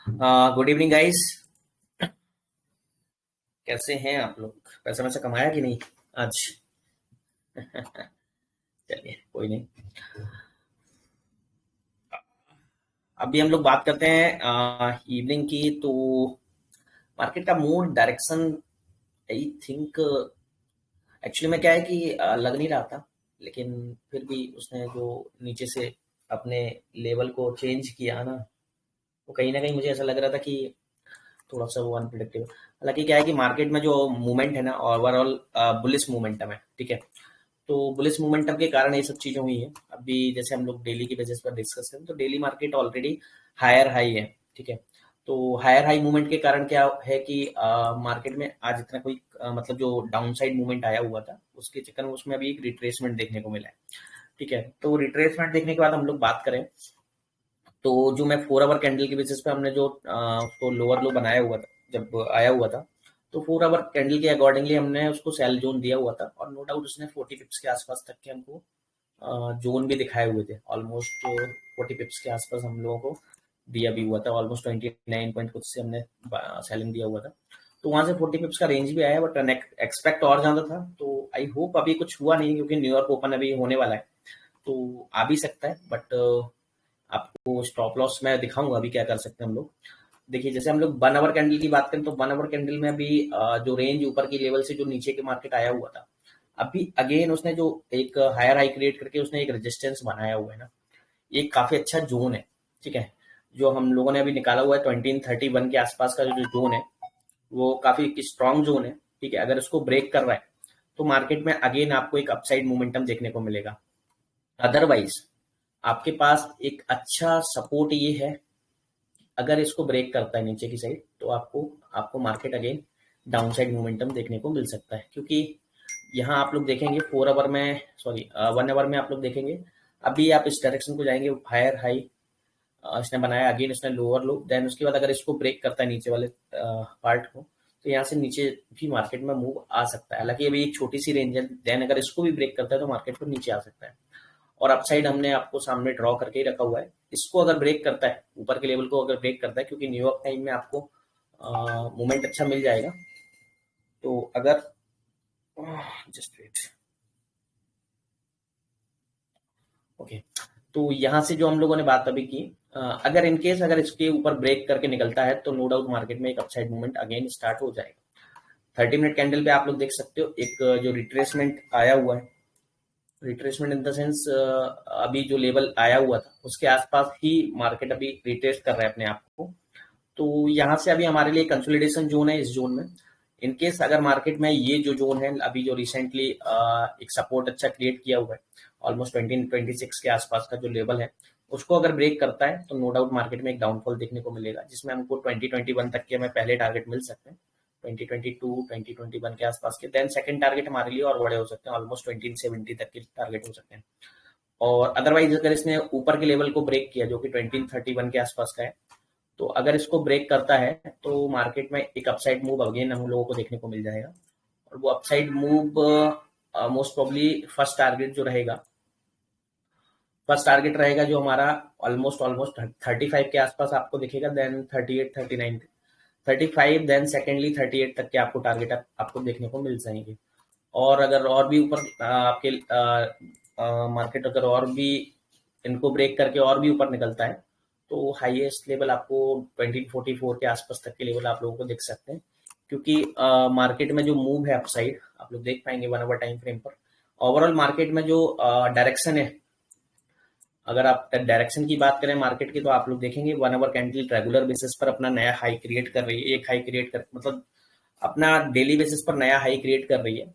Good evening guys. कैसे हैं आप लोग? पैसा वैसा कमाया कि नहीं आज? चलिए कोई नहीं। अभी हम लोग बात करते हैं इवनिंग की। तो मार्केट का mood direction I think actually में क्या है कि लग नहीं रहा था, लेकिन फिर भी उसने जो नीचे से अपने लेवल को चेंज किया ना, वो कहीं ना कहीं मुझे ऐसा लग रहा था कि थोड़ा सा वो अनप्रिडिक्टेबल। हालांकि क्या है कि मार्केट में जो मूवमेंट है ना, ओवरऑल बुलिश मोमेंटम है, ठीक है। तो बुलिश मोमेंटम के कारण ये सब चीजें हुई हैं। अभी जैसे हम लोग डेली की बेसिस पर डिस्कस करें तो daily market already higher high है, ठीक है। तो हायर हाई मूवमेंट के कारण क्या है कि मार्केट में आज इतना कोई मतलब जो डाउन साइड मूवमेंट आया हुआ था उसके चक्कर में उसमें अभी एक रिट्रेसमेंट देखने को मिला है, ठीक है। तो रिट्रेसमेंट देखने के बाद हम लोग बात करें तो जो मैं 4 आवर कैंडल के बेसिस पे हमने जो उसको लोअर लो बनाया हुआ था जब आया हुआ था, तो 4 आवर कैंडल के अकॉर्डिंगली हमने उसको सेल जोन दिया हुआ था, और नो डाउट उसने 40 पिप्स के आसपास तक के हमको जोन भी दिखाए हुए थे। ऑलमोस्ट 40 पिप्स के आसपास हम लोगों को दिया भी हुआ था, ऑलमोस्ट 29 पॉइंट कुछ से हमने सेलिंग दिया हुआ था। तो वहां से 40 पिप्स का रेंज भी आया, बट एक्सपेक्ट और ज्यादा था। तो आई होप अभी कुछ हुआ नहीं, क्योंकि न्यूयॉर्क ओपन अभी होने वाला है, तो आ भी सकता है। बट आपको स्टॉप लॉस मैं दिखाऊंगा अभी क्या कर सकते हैं हम लोग। देखिए, जैसे हम लोग 1 आवर कैंडल की बात करें तो 1 आवर कैंडल में अभी जो रेंज ऊपर की लेवल से जो नीचे के मार्केट आया हुआ था, अभी अगेन उसने जो एक हायर हाई क्रिएट करके उसने एक रेजिस्टेंस बनाया हुआ है ना, ये काफी अच्छा जोन है, ठीक है। जो हम लोगों ने अभी निकाला हुआ है 2031 के आसपास का जो जोन है, वो काफी स्ट्रॉन्ग जोन है, ठीक है। अगर उसको ब्रेक कर रहा है तो मार्केट में अगेन आपको एक अपसाइड मोमेंटम देखने को मिलेगा। अदरवाइज आपके पास एक अच्छा सपोर्ट ये है, अगर इसको ब्रेक करता है नीचे की साइड तो आपको आपको market again down side momentum देखने को मिल सकता है। क्योंकि यहाँ आप लोग देखेंगे 4 आवर में, सॉरी 1 आवर में आप लोग देखेंगे अभी आप इस डायरेक्शन को जाएंगे, हायर हाई इसने बनाया, अगेन इसने लोअर लो, देन उसके बाद अगर इसको ब्रेक करता है नीचे वाले पार्ट को, तो यहाँ से नीचे भी मार्केट में मूव आ सकता है। हालांकि अभी एक छोटी सी रेंज है, देन अगर इसको भी ब्रेक करता है तो मार्केट को नीचे आ सकता है। और अपसाइड हमने आपको सामने ड्रॉ करके ही रखा हुआ है। इसको अगर ब्रेक करता है, ऊपर के लेवल को अगर ब्रेक करता है, क्योंकि न्यूयॉर्क टाइम में आपको मूवमेंट अच्छा मिल जाएगा। तो अगर जस्ट वेट, ओके। तो यहाँ से जो हम लोगों ने बात अभी की, अगर इनकेस अगर इसके ऊपर ब्रेक करके निकलता है तो नो डाउट मार्केट में एक अपसाइड मूवमेंट अगेन स्टार्ट हो जाएगा। 30 मिनट कैंडल पे आप लोग देख सकते हो एक जो रिट्रेसमेंट आया हुआ है, रिट्रेसमेंट इन द सेंस अभी जो लेवल आया हुआ था उसके आसपास ही मार्केट अभी रिट्रेस कर रहा है अपने आप को। तो यहाँ से अभी हमारे लिए कंसोलिडेशन जोन है। इस जोन में इनकेस अगर मार्केट में ये जो जोन है अभी जो रिसेंटली एक सपोर्ट अच्छा क्रिएट किया हुआ है, ऑलमोस्ट 2026 के आसपास का जो लेवल है, उसको अगर ब्रेक करता है तो नो डाउट मार्केट में एक डाउनफॉल देखने को मिलेगा, जिसमें हमको 2021 तक के हमें पहले टारगेट मिल सकते हैं, 2022 2021 के आसपास के। देन सेकंड टारगेट हमारे लिए और बड़े हो सकते हैं, ऑलमोस्ट 2070 तक के टारगेट हो सकते हैं। और अदरवाइज अगर इसने ऊपर के लेवल को ब्रेक किया जो कि 2031 के आसपास का है, तो अगर इसको ब्रेक करता है तो मार्केट में एक अपसाइड मूव अगेन हम लोगों को देखने को मिल जाएगा। और वो upside move most probably first target रहेगा जो हमारा ऑलमोस्ट ऑलमोस्ट 35 के आसपास आपको दिखेगा, देन 38 39 35, देन सेकेंडली 38 तक के आपको टारगेट आपको देखने को मिल जाएंगे। और अगर और भी ऊपर आपके मार्केट अगर और भी इनको ब्रेक करके और भी ऊपर निकलता है तो हाईएस्ट लेवल आपको 2044 के आसपास तक के लेवल आप लोगों को दिख सकते हैं। क्योंकि मार्केट में जो मूव है अपसाइड आप लोग देख पाएंगे 1 आवर टाइम फ्रेम पर। ओवरऑल मार्केट में जो डायरेक्शन है, अगर आप डायरेक्शन की बात करें मार्केट की, तो आप लोग देखेंगे 1 आवर कैंडल रेगुलर बेसिस पर अपना नया हाई क्रिएट कर रही है, एक हाई क्रिएट कर मतलब अपना डेली बेसिस पर नया हाई क्रिएट कर रही है,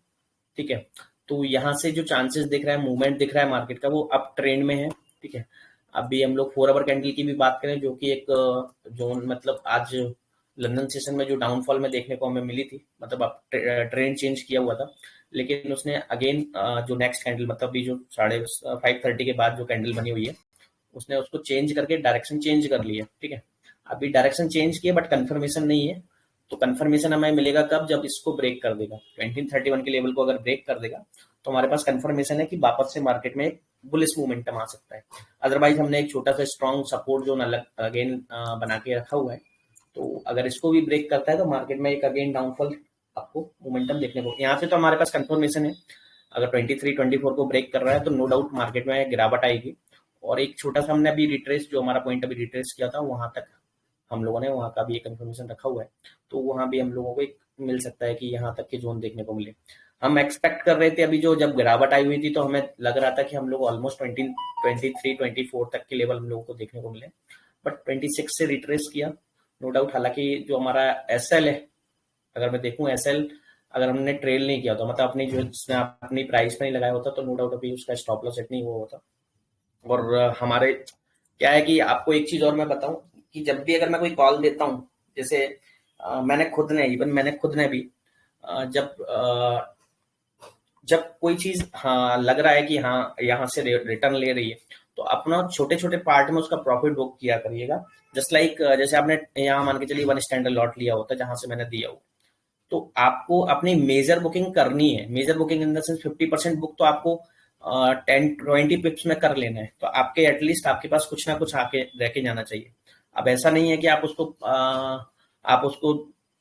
ठीक है। तो यहाँ से जो चांसेस दिख रहा है, मूवमेंट दिख रहा है मार्केट का, वो अप ट्रेंड में है, ठीक है। अभी हम लोग 4 आवर कैंडल की भी बात करें जो कि एक जोन मतलब आज लंदन सेशन में जो डाउनफॉल में देखने को हमें मिली थी, मतलब अब ट्रेंड चेंज किया हुआ था, लेकिन उसने अगेन जो नेक्स्ट कैंडल मतलब भी जो 5:30 के बाद जो कैंडल बनी हुई है, उसने उसको चेंज करके डायरेक्शन चेंज कर लिया, ठीक है। अभी डायरेक्शन चेंज किया बट कंफर्मेशन नहीं है। तो कंफर्मेशन हमें मिलेगा कब? जब इसको ब्रेक कर देगा 2031 के लेवल को अगर ब्रेक कर देगा तो हमारे पास कंफर्मेशन है कि वापस से मार्केट में एक बुलिश मोमेंटम आ सकता है। अदरवाइज हमने एक छोटा सा स्ट्रॉन्ग सपोर्ट जोन अलग अगेन बना के रखा हुआ है, तो अगर इसको भी ब्रेक करता है तो मार्केट में एक अगेन डाउनफॉल आपको मोमेंटम देखने को, यहाँ से तो हमारे पास कंफर्मेशन है, अगर 23-24 को ब्रेक कर रहा है तो नो डाउट मार्केट में गिरावट आएगी। और एक छोटा सा हमने अभी रिट्रेस, जो हमारा पॉइंट अभी रिट्रेस किया था वहां तक हम लोगों ने वहां का भी एक कंफर्मेशन रखा हुआ है, तो वहां भी हम लोगों को एक मिल सकता है कि यहाँ तक के जोन देखने को मिले। हम एक्सपेक्ट कर रहे थे अभी जो जब गिरावट आई हुई थी तो हमें लग रहा था कि हम लोग ऑलमोस्ट 23-24 तक के लेवल हम लोगों को देखने को मिले, बट 26 से रिट्रेस किया नो डाउट। हालांकि जो हमारा एसएल है, अगर मैं देखूं एसएल अगर हमने ट्रेल नहीं किया होता, मतलब अपनी जो जिसमें अपनी प्राइस नहीं लगाया होता, तो नो डाउट अभी उसका स्टॉप लॉस सेट नहीं हुआ होता। और हमारे क्या है कि आपको एक चीज और मैं बताऊं कि जब भी अगर मैं कोई कॉल देता हूं, जैसे मैंने खुद ने भी जब कोई चीज हाँ लग रहा है कि हाँ यहाँ से रिटर्न ले रही है, तो अपना छोटे छोटे पार्ट में उसका प्रॉफिट बुक किया करिएगा। जस्ट लाइक जैसे आपने यहाँ मान के चलिए 1 स्टैंडर्ड लॉट लिया होता है जहां से मैंने दिया हो, तो आपको अपनी मेजर बुकिंग करनी है। Major booking in the sense 50% book तो आपको 10-20 पिप्स में कर लेना है, तो आपके एटलीस्ट आपके पास कुछ ना कुछ आके रह के जाना चाहिए। अब ऐसा नहीं है कि आप उसको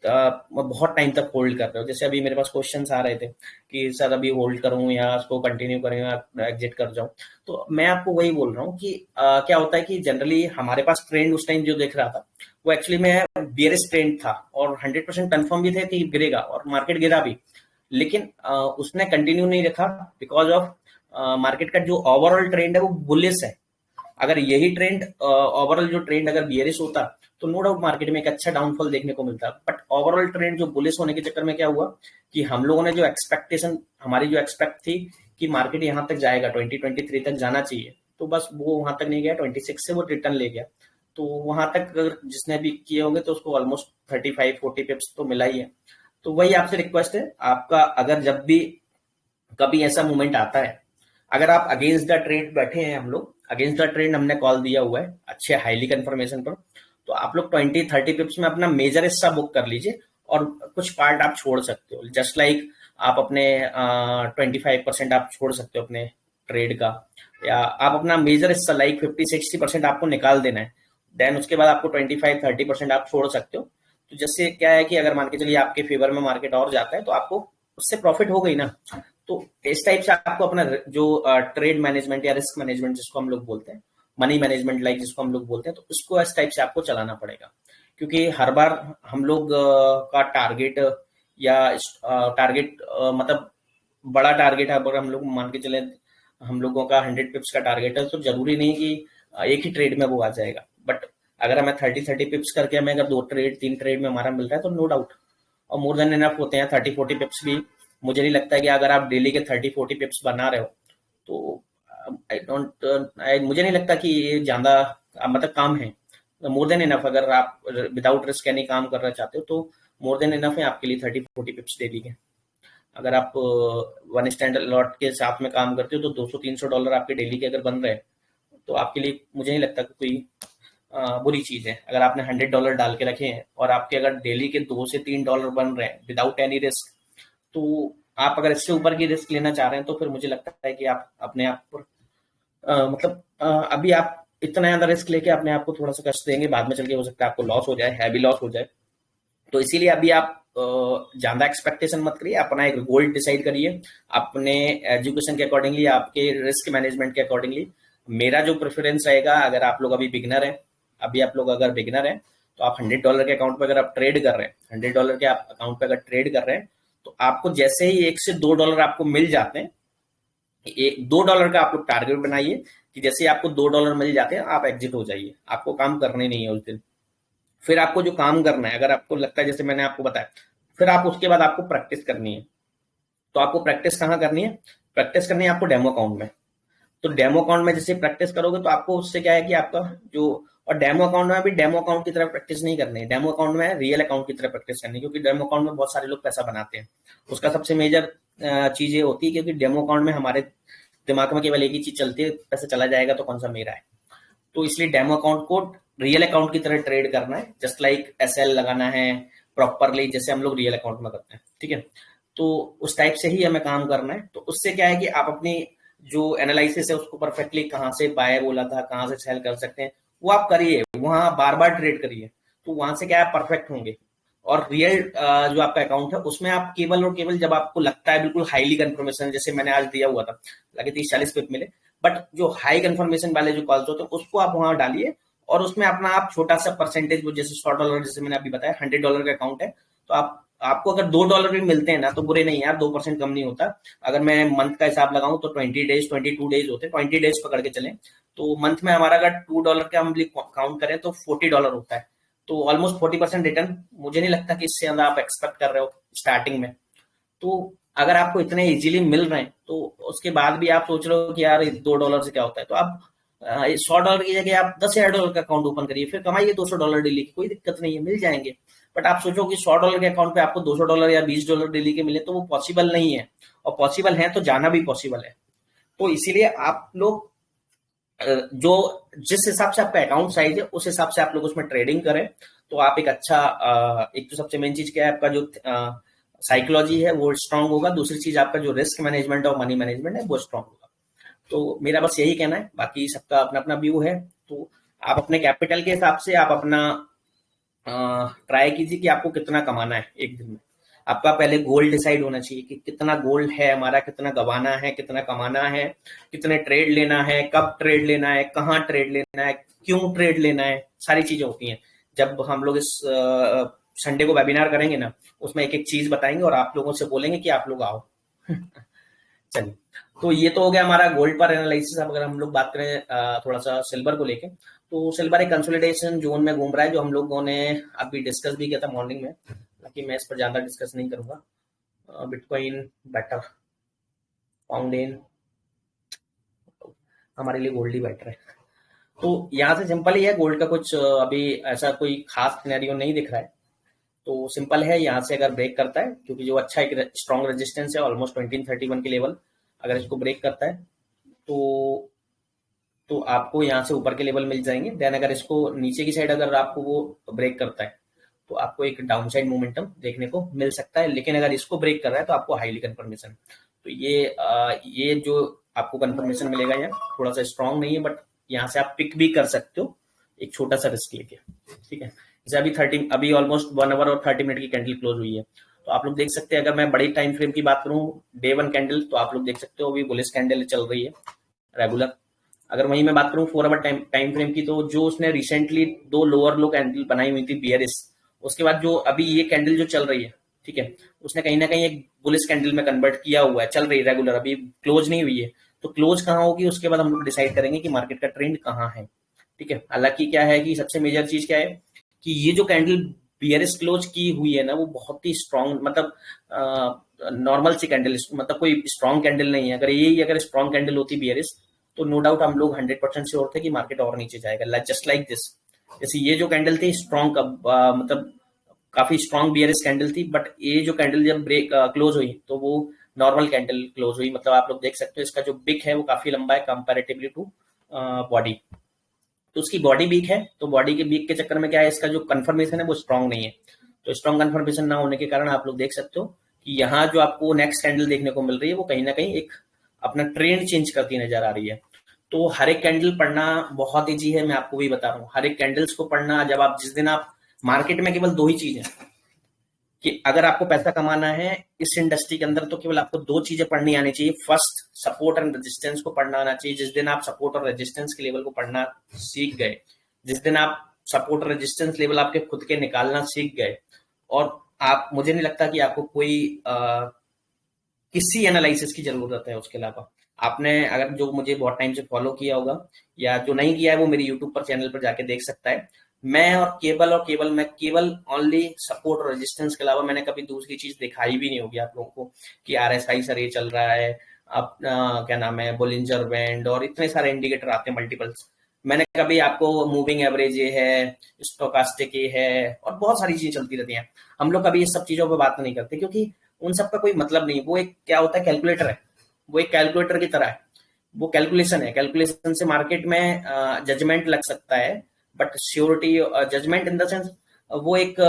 बहुत टाइम तक होल्ड कर रहे हो। जैसे अभी मेरे पास क्वेश्चंस आ रहे थे कि सर अभी होल्ड करूं या उसको कंटिन्यू करूं या एग्जिट कर जाऊं, तो मैं आपको वही बोल रहा हूं कि क्या होता है कि जनरली हमारे पास ट्रेंड उस टाइम जो देख रहा था वो एक्चुअली में बियरिश ट्रेंड था और 100% कंफर्म भी थे कि गिरेगा, और मार्केट गिरा भी, लेकिन उसने कंटिन्यू नहीं रखा बिकॉज ऑफ मार्केट का जो ओवरऑल ट्रेंड है वो बुलिश है। अगर यही ट्रेंड ओवरऑल जो ट्रेंड अगर बियरिश होता तो नो डाउट मार्केट में एक अच्छा डाउनफॉल देखने को मिलता, बट ओवरऑल ट्रेंड जो बुलिश होने के चक्कर में क्या हुआ कि हम लोगों ने जो एक्सपेक्टेशन, हमारी जो एक्सपेक्ट थी कि मार्केट यहाँ तक जाएगा 2023 तक जाना चाहिए, तो बस वो वहां तक नहीं गया, 26 से वो रिटर्न ले गया। तो वहां तक अगर जिसने भी किए होंगे तो उसको ऑलमोस्ट 35-40 पिप्स तो मिला ही है। तो वही आपसे रिक्वेस्ट है आपका, अगर जब भी कभी ऐसा मूवमेंट आता है, अगर आप अगेंस्ट द ट्रेड बैठे हैं, हम लोग अगेंस्ट द ट्रेंड हमने कॉल दिया हुआ है अच्छे हाईली कंफर्मेशन पर, तो आप लोग 20-30 पिप्स में अपना मेजर हिस्सा बुक कर लीजिए और कुछ पार्ट आप छोड़ सकते हो। जस्ट लाइक आप अपने 25% आप छोड़ सकते हो अपने ट्रेड का, या आप अपना मेजर हिस्सा लाइक 50-60% आपको निकाल देना है, देन उसके बाद आपको 25-30% आप छोड़ सकते हो। तो जैसे क्या है कि अगर मान के चलिए आपके फेवर में मार्केट और जाता है तो आपको उससे प्रॉफिट हो गई ना। तो इस टाइप से आपको अपना जो ट्रेड मैनेजमेंट या रिस्क मैनेजमेंट जिसको हम लोग बोलते हैं, मनी मैनेजमेंट लाइक जिसको हम लोग बोलते हैं, तो उसको इस टाइप से आपको चलाना पड़ेगा। क्योंकि हर बार हम लोग का टारगेट या टारगेट मतलब बड़ा टारगेट है, अगर हम लोग मान के चले हम लोगों का 100 पिप्स का टारगेट है, तो जरूरी नहीं कि एक ही ट्रेड में वो आ जाएगा। बट अगर हमें 30-30 पिप्स करके हमें अगर 2-3 ट्रेड में हमारा मिल रहा है तो नो डाउट, और मोर देन इनफ होते हैं 30-40 पिप्स भी। मुझे नहीं लगता है कि अगर आप डेली के 30-40 पिप्स बना रहे हो तो मुझे नहीं लगता कि ये ज्यादा मतलब काम है। मोर देन इनफ, अगर आप विदाउट रिस्क एनी काम करना चाहते हो तो मोर देन इनफ है आपके लिए 30-40 पिप्स डेली के। अगर आप 1 स्टैंडर्ड लॉट के साथ में काम करते हो तो $200-300 आपके डेली के अगर बन रहे हैं तो आपके लिए मुझे नहीं लगता कि कोई बुरी चीज है। अगर आपने $100 डाल के रखे हैं और आपके अगर डेली के $2 से $3 बन रहे हैं विदाउट एनी रिस्क, तो आप अगर इससे ऊपर की रिस्क लेना चाह रहे हैं तो फिर मुझे लगता है कि आप अपने आप पर मतलब अभी आप इतना ज्यादा रिस्क लेके अपने आप को थोड़ा सा कष्ट देंगे, बाद में चल के हो सकता है आपको लॉस हो जाए, हैवी लॉस हो जाए। तो इसीलिए अभी आप ज्यादा एक्सपेक्टेशन मत करिए, अपना एक गोल डिसाइड करिए अपने एजुकेशन के अकॉर्डिंगली, आपके रिस्क मैनेजमेंट के अकॉर्डिंगली। मेरा जो प्रेफरेंस रहेगा, अगर आप लोग अभी बिगिनर हैं, अभी आप लोग अगर बिगिनर हैं तो आप $100 के अकाउंट पे अगर आप ट्रेड कर रहे हैं, $100 के आप अकाउंट पे अगर ट्रेड कर रहे हैं, तो आपको जैसे ही $1 से $2 आपको मिल जाते हैं, $2 का आप लोग टारगेट बनाइए कि जैसे आपको $2 मिल जाते हैं आप एग्जिट हो जाइए, आपको काम करने नहीं है उस दिन। फिर आपको जो काम करना है, अगर आपको लगता है जैसे मैंने आपको बताया, फिर आप उसके बाद आपको प्रैक्टिस करनी है। तो आपको प्रैक्टिस कहाँ करनी है? प्रैक्टिस करनी है आपको डेमो अकाउंट में। तो डेमो अकाउंट में जैसे प्रैक्टिस करोगे तो आपको उससे क्या है कि आपका जो, और डेमो अकाउंट में भी डेमो अकाउंट की तरह प्रैक्टिस नहीं करनी है, डेमो अकाउंट में रियल अकाउंट की तरह प्रैक्टिस करनी है। क्योंकि डेमो अकाउंट में बहुत सारे लोग पैसा बनाते हैं, उसका सबसे मेजर चीज ये होती है क्योंकि डेमो अकाउंट में हमारे दिमाग में केवल एक ही चीज चलती है, पैसा चला जाएगा तो कौन सा मेरा है। तो इसलिए डेमो अकाउंट को रियल अकाउंट की तरह ट्रेड करना है, जस्ट लाइक एसएल लगाना है प्रॉपरली जैसे हम लोग रियल अकाउंट में करते हैं, ठीक है। तो उस टाइप से ही हमें काम करना है। तो उससे क्या है कि आप अपनी जो एनालिसिस है उसको परफेक्टली कहाँ से बाय बोला था, कहाँ से सेल कर सकते हैं, वो आप करिए, वहां बार बार ट्रेड करिए। तो वहां से क्या आप परफेक्ट होंगे। और रियल जो आपका अकाउंट है उसमें आप केवल और केवल जब आपको लगता है बिल्कुल हाईली कंफर्मेशन, जैसे मैंने आज दिया हुआ था, लगे 30-40 पिप मिले, बट जो हाई कंफर्मेशन वाले जो कॉल्स होते हैं उसको आप वहां डालिए, और उसमें अपना आप छोटा सा परसेंटेज, वो जैसे $100, जैसे मैंने अभी बताया $100 का अकाउंट है, तो आप आपको अगर $2 भी मिलते हैं ना तो बुरे नहीं यार, 2% कम नहीं होता। अगर मैं मंथ का हिसाब लगाऊं तो 20 डेज 22 डेज होते हैं, 20 डेज पकड़ के चलें, तो मंथ में हमारा अगर $2 का हम काउंट करें तो $40 होता है। तो ऑलमोस्ट 40% रिटर्न, मुझे नहीं लगता कि इससे ज्यादा आप एक्सपेक्ट कर रहे हो स्टार्टिंग में। तो अगर आपको इतने इजीली मिल रहे हैं तो उसके बाद भी आप सोच रहे हो कि यार $2 से क्या होता है, तो आप $100 की जगह आप $10,000 का अकाउंट ओपन करिए, फिर कमाइए $200 डेली की, कोई दिक्कत नहीं है, मिल जाएंगे। बट आप सोचो कि $100 के अकाउंट पे आपको $200 या $20 डेली के मिले, तो वो पॉसिबल नहीं है, और पॉसिबल है तो जाना भी पॉसिबल है। तो इसीलिए आप लोग जो जिस हिसाब से आपका अकाउंट साइज है उस हिसाब से आप लोग उसमें ट्रेडिंग करें, तो आप एक अच्छा एक तो सबसे मेन चीज क्या है, आपका जो साइकोलॉजी है वो स्ट्रांग होगा, दूसरी चीज आपका जो रिस्क मैनेजमेंट और मनी मैनेजमेंट है वो स्ट्रांग होगा। तो मेरा बस यही कहना है, बाकी सबका अपना अपना व्यू है। तो आप अपने कैपिटल के हिसाब से आप अपना ट्राई कीजिए कि आपको कितना कमाना है एक दिन में। आपका पहले गोल डिसाइड होना चाहिए कि कितना गोल है हमारा, कितना गंवाना है, कितना कमाना है, कितने ट्रेड लेना है, कब ट्रेड लेना है, कहाँ ट्रेड लेना है, क्यों ट्रेड लेना है, सारी चीजें होती हैं। जब हम लोग इस संडे को वेबिनार करेंगे ना, उसमें एक एक चीज बताएंगे और आप लोगों से बोलेंगे कि आप लोग आओ। चलिए, तो ये तो हो गया हमारा गोल्ड पर एनालिसिस। अब अगर हम लोग बात करें थोड़ा सा सिल्वर को लेके, तो सिल्वर एक कंसोलिडेशन जोन में घूम रहा है, जो हम लोगों ने अभी डिस्कस भी किया था मॉर्निंग में, हालांकि मैं इस पर ज्यादा डिस्कस नहीं करूंगा। बिटकॉइन बेटर, पाउंड हमारे लिए गोल्ड ही बेटर है। तो यहाँ से सिंपल ही है, गोल्ड का कुछ अभी ऐसा कोई खास सिनेरियो नहीं दिख रहा है। तो सिंपल है, यहाँ से अगर ब्रेक करता है, क्योंकि जो अच्छा एक स्ट्रॉन्ग रेजिस्टेंस है ऑलमोस्ट 1931 के लेवल, अगर इसको ब्रेक करता है तो आपको यहाँ से ऊपर के लेवल मिल जाएंगे। देन अगर इसको नीचे की साइड अगर आपको वो ब्रेक करता है तो आपको एक डाउन साइड मोमेंटम देखने को मिल सकता है, लेकिन अगर इसको ब्रेक कर रहा है तो आपको हाईली कंफर्मेशन। तो ये जो आपको कंफर्मेशन मिलेगा यहाँ थोड़ा सा स्ट्रॉन्ग नहीं है, बट यहाँ से आप पिक भी कर सकते हो एक छोटा सा रिस्क लेके, ठीक है। जैसे अभी ऑलमोस्ट 1 आवर और 30 मिनट की कैंडल क्लोज हुई है, तो आप लोग देख सकते हैं, अगर मैं बड़ी टाइम फ्रेम की बात करूं, डे 1 कैंडल, तो आप लोग देख सकते हो अभी बुलिश कैंडल चल रही है रेगुलर। अगर वहीं मैं बात करूं 4 आवर टाइम फ्रेम की, तो जो उसने रिसेंटली 2 लोअर लो कैंडल बनाई हुई थी बियरिश, उसके बाद जो अभी ये कैंडल जो चल रही है, ठीक है, उसने कहीं ना कहीं एक बुलिश कैंडल में कन्वर्ट किया हुआ है, चल रही है रेगुलर, अभी क्लोज नहीं हुई है। तो क्लोज कहाँ होगी उसके बाद हम लोग डिसाइड करेंगे कि मार्केट का ट्रेंड कहाँ है, ठीक है। हालांकि क्या है कि सबसे मेजर चीज क्या है कि ये जो कैंडल बियरिश क्लोज की हुई है ना, वो बहुत ही स्ट्रॉन्ग, मतलब नॉर्मल सी कैंडल, मतलब कोई स्ट्रॉन्ग कैंडल नहीं है। अगर स्ट्रॉन्ग कैंडल होती बियरिश, तो नो डाउट हम लोग 100% श्योर थे कि मार्केट और नीचे जाएगा, जस्ट लाइक दिस। जैसे ये जो कैंडल थी स्ट्रॉन्ग, मतलब काफी स्ट्रॉन्ग बियरिश कैंडल थी, बट ये जो कैंडल जब ब्रेक क्लोज हुई तो वो नॉर्मल कैंडल क्लोज हुई। मतलब आप लोग देख सकते हो इसका जो बिक है वो काफी लंबा है कंपैरेटिवली टू बॉडी। तो उसकी बॉडी वीक है, तो बॉडी के वीक के चक्कर में क्या है, इसका जो कंफर्मेशन है वो स्ट्रॉन्ग नहीं है। तो स्ट्रॉन्ग कंफर्मेशन ना होने के कारण आप लोग देख सकते हो कि यहाँ जो आपको नेक्स्ट कैंडल देखने को मिल रही है वो कहीं ना कहीं एक अपना ट्रेंड चेंज करती नजर आ रही है। तो हर एक कैंडल पढ़ना बहुत ईजी है, मैं आपको भी बता रहा हूँ। हर एक कैंडल्स को पढ़ना, जब आप जिस दिन आप मार्केट में, केवल 2 ही चीज है कि अगर आपको पैसा कमाना है इस इंडस्ट्री के अंदर, तो केवल आपको 2 चीजें पढ़नी आनी चाहिए। फर्स्ट, सपोर्ट एंड रेजिस्टेंस को पढ़ना आना चाहिए। जिस दिन आप सपोर्ट और रेजिस्टेंस के लेवल को पढ़ना सीख गए, जिस दिन आप सपोर्ट और रेजिस्टेंस लेवल आपके खुद के निकालना सीख गए, और आप, मुझे नहीं लगता कि आपको कोई किसी एनालिसिस की जरूरत है उसके अलावा। आपने अगर जो मुझे बहुत टाइम से फॉलो किया होगा, या जो नहीं किया है वो मेरी यूट्यूब पर चैनल पर जाके देख सकता है। मैं केवल ओनली सपोर्ट और रेजिस्टेंस के अलावा मैंने कभी दूसरी चीज दिखाई भी नहीं होगी आप लोगों को कि RSI सर ये चल रहा है, अपना क्या नाम है, बोलिंजर बैंड, और इतने सारे इंडिकेटर आते हैं मल्टीपल्स। मैंने कभी आपको मूविंग एवरेज ये है, स्टोकास्टिक ये है, और बहुत सारी चीजें चलती रहती हैं। हम लोग कभी इस सब चीजों पर बात नहीं करते, क्योंकि उन सब का कोई मतलब नहीं। वो एक क्या होता है, कैलकुलेटर है, वो एक कैलकुलेटर की तरह है, वो कैलकुलेशन है। कैलकुलेशन से मार्केट में जजमेंट लग सकता है, but surety, judgement in the sense, वो एक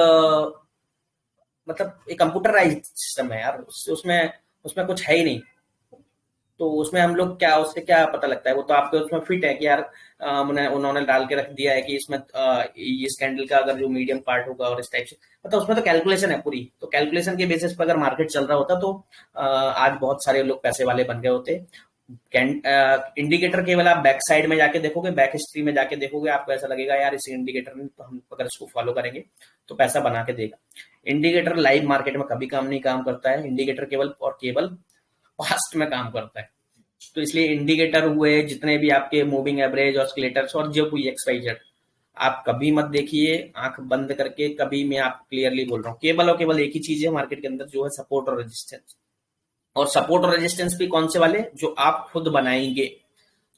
मतलब एक कंप्यूटराइज्ड सिस्टम है यार, उसमें उसमें कुछ है ही नहीं। तो उसमें हम लोग क्या, उससे क्या पता लगता है, वो तो आपके उसमें फिट है कि यार उन्होंने डाल के रख दिया है कि इसमें इस कैंडल का अगर जो मीडियम पार्ट होगा और इस टाइप से, मतलब उसमें तो कैलकुलेशन है पूरी, तो कैलकुलेशन के बेसिस पर अगर मार्केट चल रहा होता तो आज बहुत सारे लोग पैसे वाले बन गए होते। इंडिकेटर केवल आप बैक साइड में जाके देखोगे, बैक हिस्ट्री में जाके देखोगे, आपको ऐसा लगेगा यार इस इंडिकेटर ने तो हम अगर इसको फॉलो करेंगे तो पैसा बना के देगा। इंडिकेटर लाइव मार्केट में कभी काम नहीं काम करता है, इंडिकेटर केवल और केवल पास्ट में काम करता है। तो इसलिए इंडिकेटर हुए जितने भी आपके मूविंग एवरेज, ऑस्किलेटर्स और जो कोई एक्स वाई जेड, आप कभी मत देखिए आंख बंद करके कभी। मैं आप क्लियरली बोल रहा हूँ, केवल और केवल एक ही चीज है मार्केट के अंदर, जो है सपोर्ट और रेजिस्टेंस। और सपोर्ट और रेजिस्टेंस भी कौन से वाले, जो आप खुद बनाएंगे,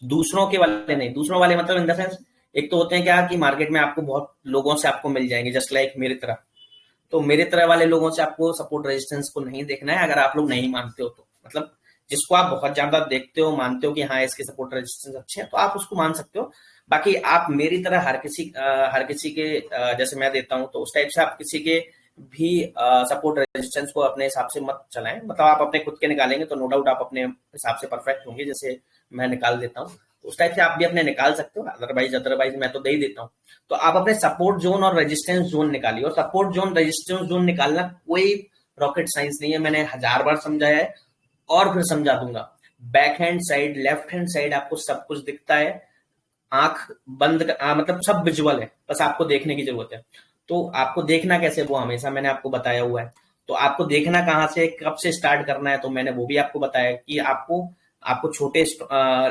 दूसरों के वाले नहीं। दूसरों वाले मतलब इन द सेंस, एक तो होते हैं क्या कि मार्केट में आपको बहुत लोगों से आपको मिल जाएंगे, जस्ट लाइक मेरी तरह। तो मेरे तरह वाले लोगों से आपको सपोर्ट रेजिस्टेंस को नहीं देखना है, अगर आप लोग नहीं मानते हो तो। मतलब जिसको आप बहुत ज्यादा देखते हो, मानते हो कि हाँ इसके सपोर्ट रेजिस्टेंस अच्छे हैं, तो आप उसको मान सकते हो। बाकी आप मेरी तरह हर किसी के जैसे मैं देता हूं, तो उस टाइप से आप किसी के भी सपोर्ट रेजिस्टेंस को अपने हिसाब से मत चलाएं। मतलब आप अपने खुद के निकालेंगे तो नो डाउट आप अपने हिसाब से परफेक्ट होंगे, जैसे मैं निकाल देता हूँ, तो उस टाइप से आप भी अपने निकाल सकते हो। अदरवाइज मैं तो दे ही देता हूँ। तो आप अपने सपोर्ट जोन और रेजिस्टेंस जोन निकालिए। और सपोर्ट जोन रेजिस्टेंस जोन निकालना कोई रॉकेट साइंस नहीं है, मैंने 1000 बार समझाया है और फिर समझा दूंगा। Back hand side, left hand side आपको सब कुछ दिखता है, आंख बंद मतलब सब विजुअल है, बस आपको देखने की जरूरत है। तो आपको देखना कैसे, वो हमेशा मैंने आपको बताया हुआ है। तो आपको देखना कहाँ से, कब से स्टार्ट करना है, तो मैंने वो भी आपको बताया कि आपको आपको छोटे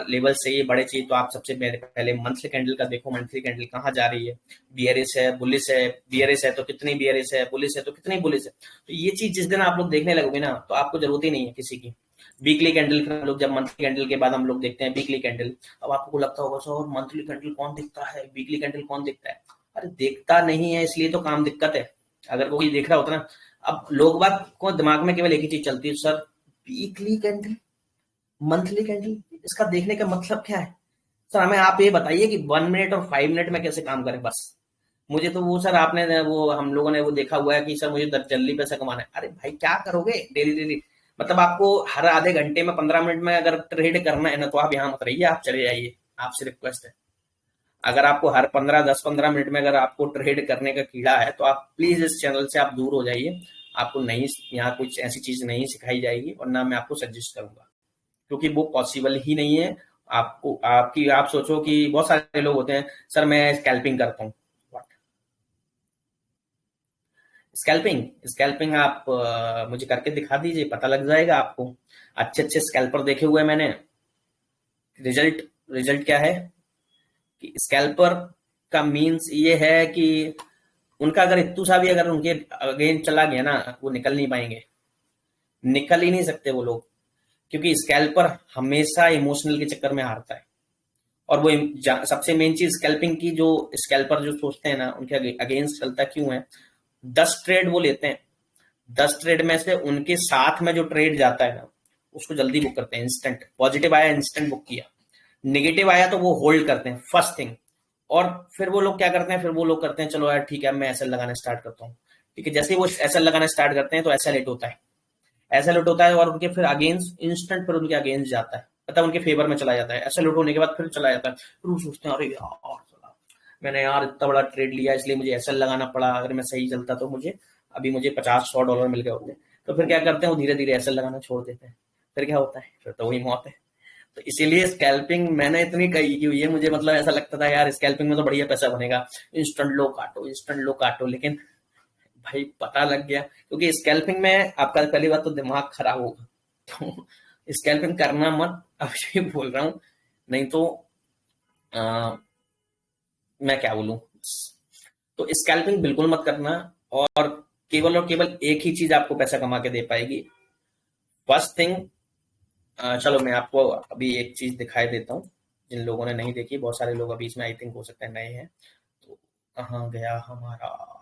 लेवल से ये बड़े चाहिए, तो आप सबसे पहले मंथली कैंडल का देखो, मंथली कैंडल कहाँ जा रही है, बियरिश है, बुलिश है, बियरिश है तो कितनी बियरिश है, बुलिश है तो कितनी बुलिश है। तो ये चीज जिस दिन आप लोग देखने लगोगे ना, तो आपको जरूरत ही नहीं है किसी की। वीकली कैंडल फिर हम लोग जब मंथली कैंडल के बाद हम लोग देखते हैं वीकली कैंडल। अब आपको लगता होगा सर मंथली कैंडल कौन दिखता है, वीकली कैंडल कौन दिखता है। अरे देखता नहीं है इसलिए तो काम दिक्कत है। अगर कोई देख रहा होता ना, अब लोग बात को दिमाग में केवल एक ही चीज चलती है, sir weekly candle, monthly candle, इसका देखने का मतलब क्या है। सर हमें आप ये बताइए कि 1 मिनट और 5 मिनट में कैसे काम करें बस। मुझे तो वो सर आपने वो हम लोगों ने वो देखा हुआ है कि सर मुझे जल्दी पैसा कमाना है। अरे भाई क्या करोगे डेली डेली, मतलब आपको हर आधे घंटे में 15 मिनट में अगर ट्रेड करना है ना, तो आप यहाँ मत रहिए, आप चले जाइए, आपसे रिक्वेस्ट है। अगर आपको हर 10-15 मिनट में अगर आपको ट्रेड करने का कीड़ा है, तो आप प्लीज इस चैनल से आप दूर हो जाइए। आपको नहीं, यहाँ कुछ ऐसी चीज नहीं सिखाई जाएगी और ना मैं आपको सजेस्ट करूंगा, क्योंकि वो पॉसिबल ही नहीं है। आपको आपकी आप सोचो कि बहुत सारे लोग होते हैं, सर मैं स्कैल्पिंग करता हूँ। स्कैल्पिंग स्कैल्पिंग आप मुझे करके दिखा दीजिए, पता लग जाएगा आपको। अच्छे अच्छे स्कैल्पर देखे हुए मैंने। रिजल्ट रिजल्ट क्या है कि स्कैल्पर का मीन्स ये है कि उनका अगर इत्तू सा भी अगर उनके अगेंस्ट चला गया ना, वो निकल नहीं पाएंगे, निकल ही नहीं सकते वो लोग। क्योंकि स्कैल्पर हमेशा इमोशनल के चक्कर में हारता है। और वो सबसे मेन चीज स्कैल्पिंग की, जो स्कैल्पर जो सोचते हैं ना, उनके अगेंस्ट चलता क्यों है। 10 ट्रेड वो लेते हैं, 10 ट्रेड में से उनके साथ में जो ट्रेड जाता है ना, उसको जल्दी बुक करते हैं, इंस्टेंट। पॉजिटिव आया इंस्टेंट बुक किया, नेगेटिव आया तो वो होल्ड करते हैं फर्स्ट थिंग। और फिर वो लोग क्या करते हैं, फिर वो लोग करते हैं चलो यार ठीक है मैं एसएल लगाना स्टार्ट करता हूँ। ठीक है, जैसे ही वो एसएल लगाना स्टार्ट करते हैं तो एसएल हिट होता है, एसएल हिट होता है और उनके फिर अगेंस्ट इंस्टेंट फिर उनके अगेंस्ट जाता है, पता उनके फेवर में चला जाता है। एसएल हिट होने के बाद फिर चला जाता है, फिर वो सोचते हैं अरे यार मैंने यार इतना बड़ा ट्रेड लिया इसलिए मुझे एसएल लगाना पड़ा, अगर मैं सही चलता तो मुझे अभी मुझे 50-100 डॉलर मिल गए होते। तो फिर क्या करते हैं, वो धीरे धीरे एसएल लगाना छोड़ देते हैं। फिर क्या होता है, फिर तो वही मौत है। तो इसीलिए स्कैल्पिंग मैंने इतनी कही की हुई है, मुझे मतलब ऐसा लगता था यार स्कैल्पिंग में तो बढ़िया पैसा बनेगा, इंस्टेंट लो काटो इंस्टेंट लो काटो, लेकिन भाई पता लग गया। क्योंकि स्कैल्पिंग में आपका पहली बात तो दिमाग खराब होगा, तो स्कैल्पिंग करना मत, अभी बोल रहा हूँ। नहीं तो आ, मैं क्या बोलूं। तो स्कैल्पिंग बिल्कुल मत करना। और केवल एक ही चीज आपको पैसा कमा के दे पाएगी, फर्स्ट थिंग। चलो मैं आपको अभी एक चीज दिखाई देता हूँ, जिन लोगों ने नहीं देखी, बहुत सारे लोग अभी इसमें आई थिंक हो सकते हैं नए हैं। तो कहाँ गया हमारा,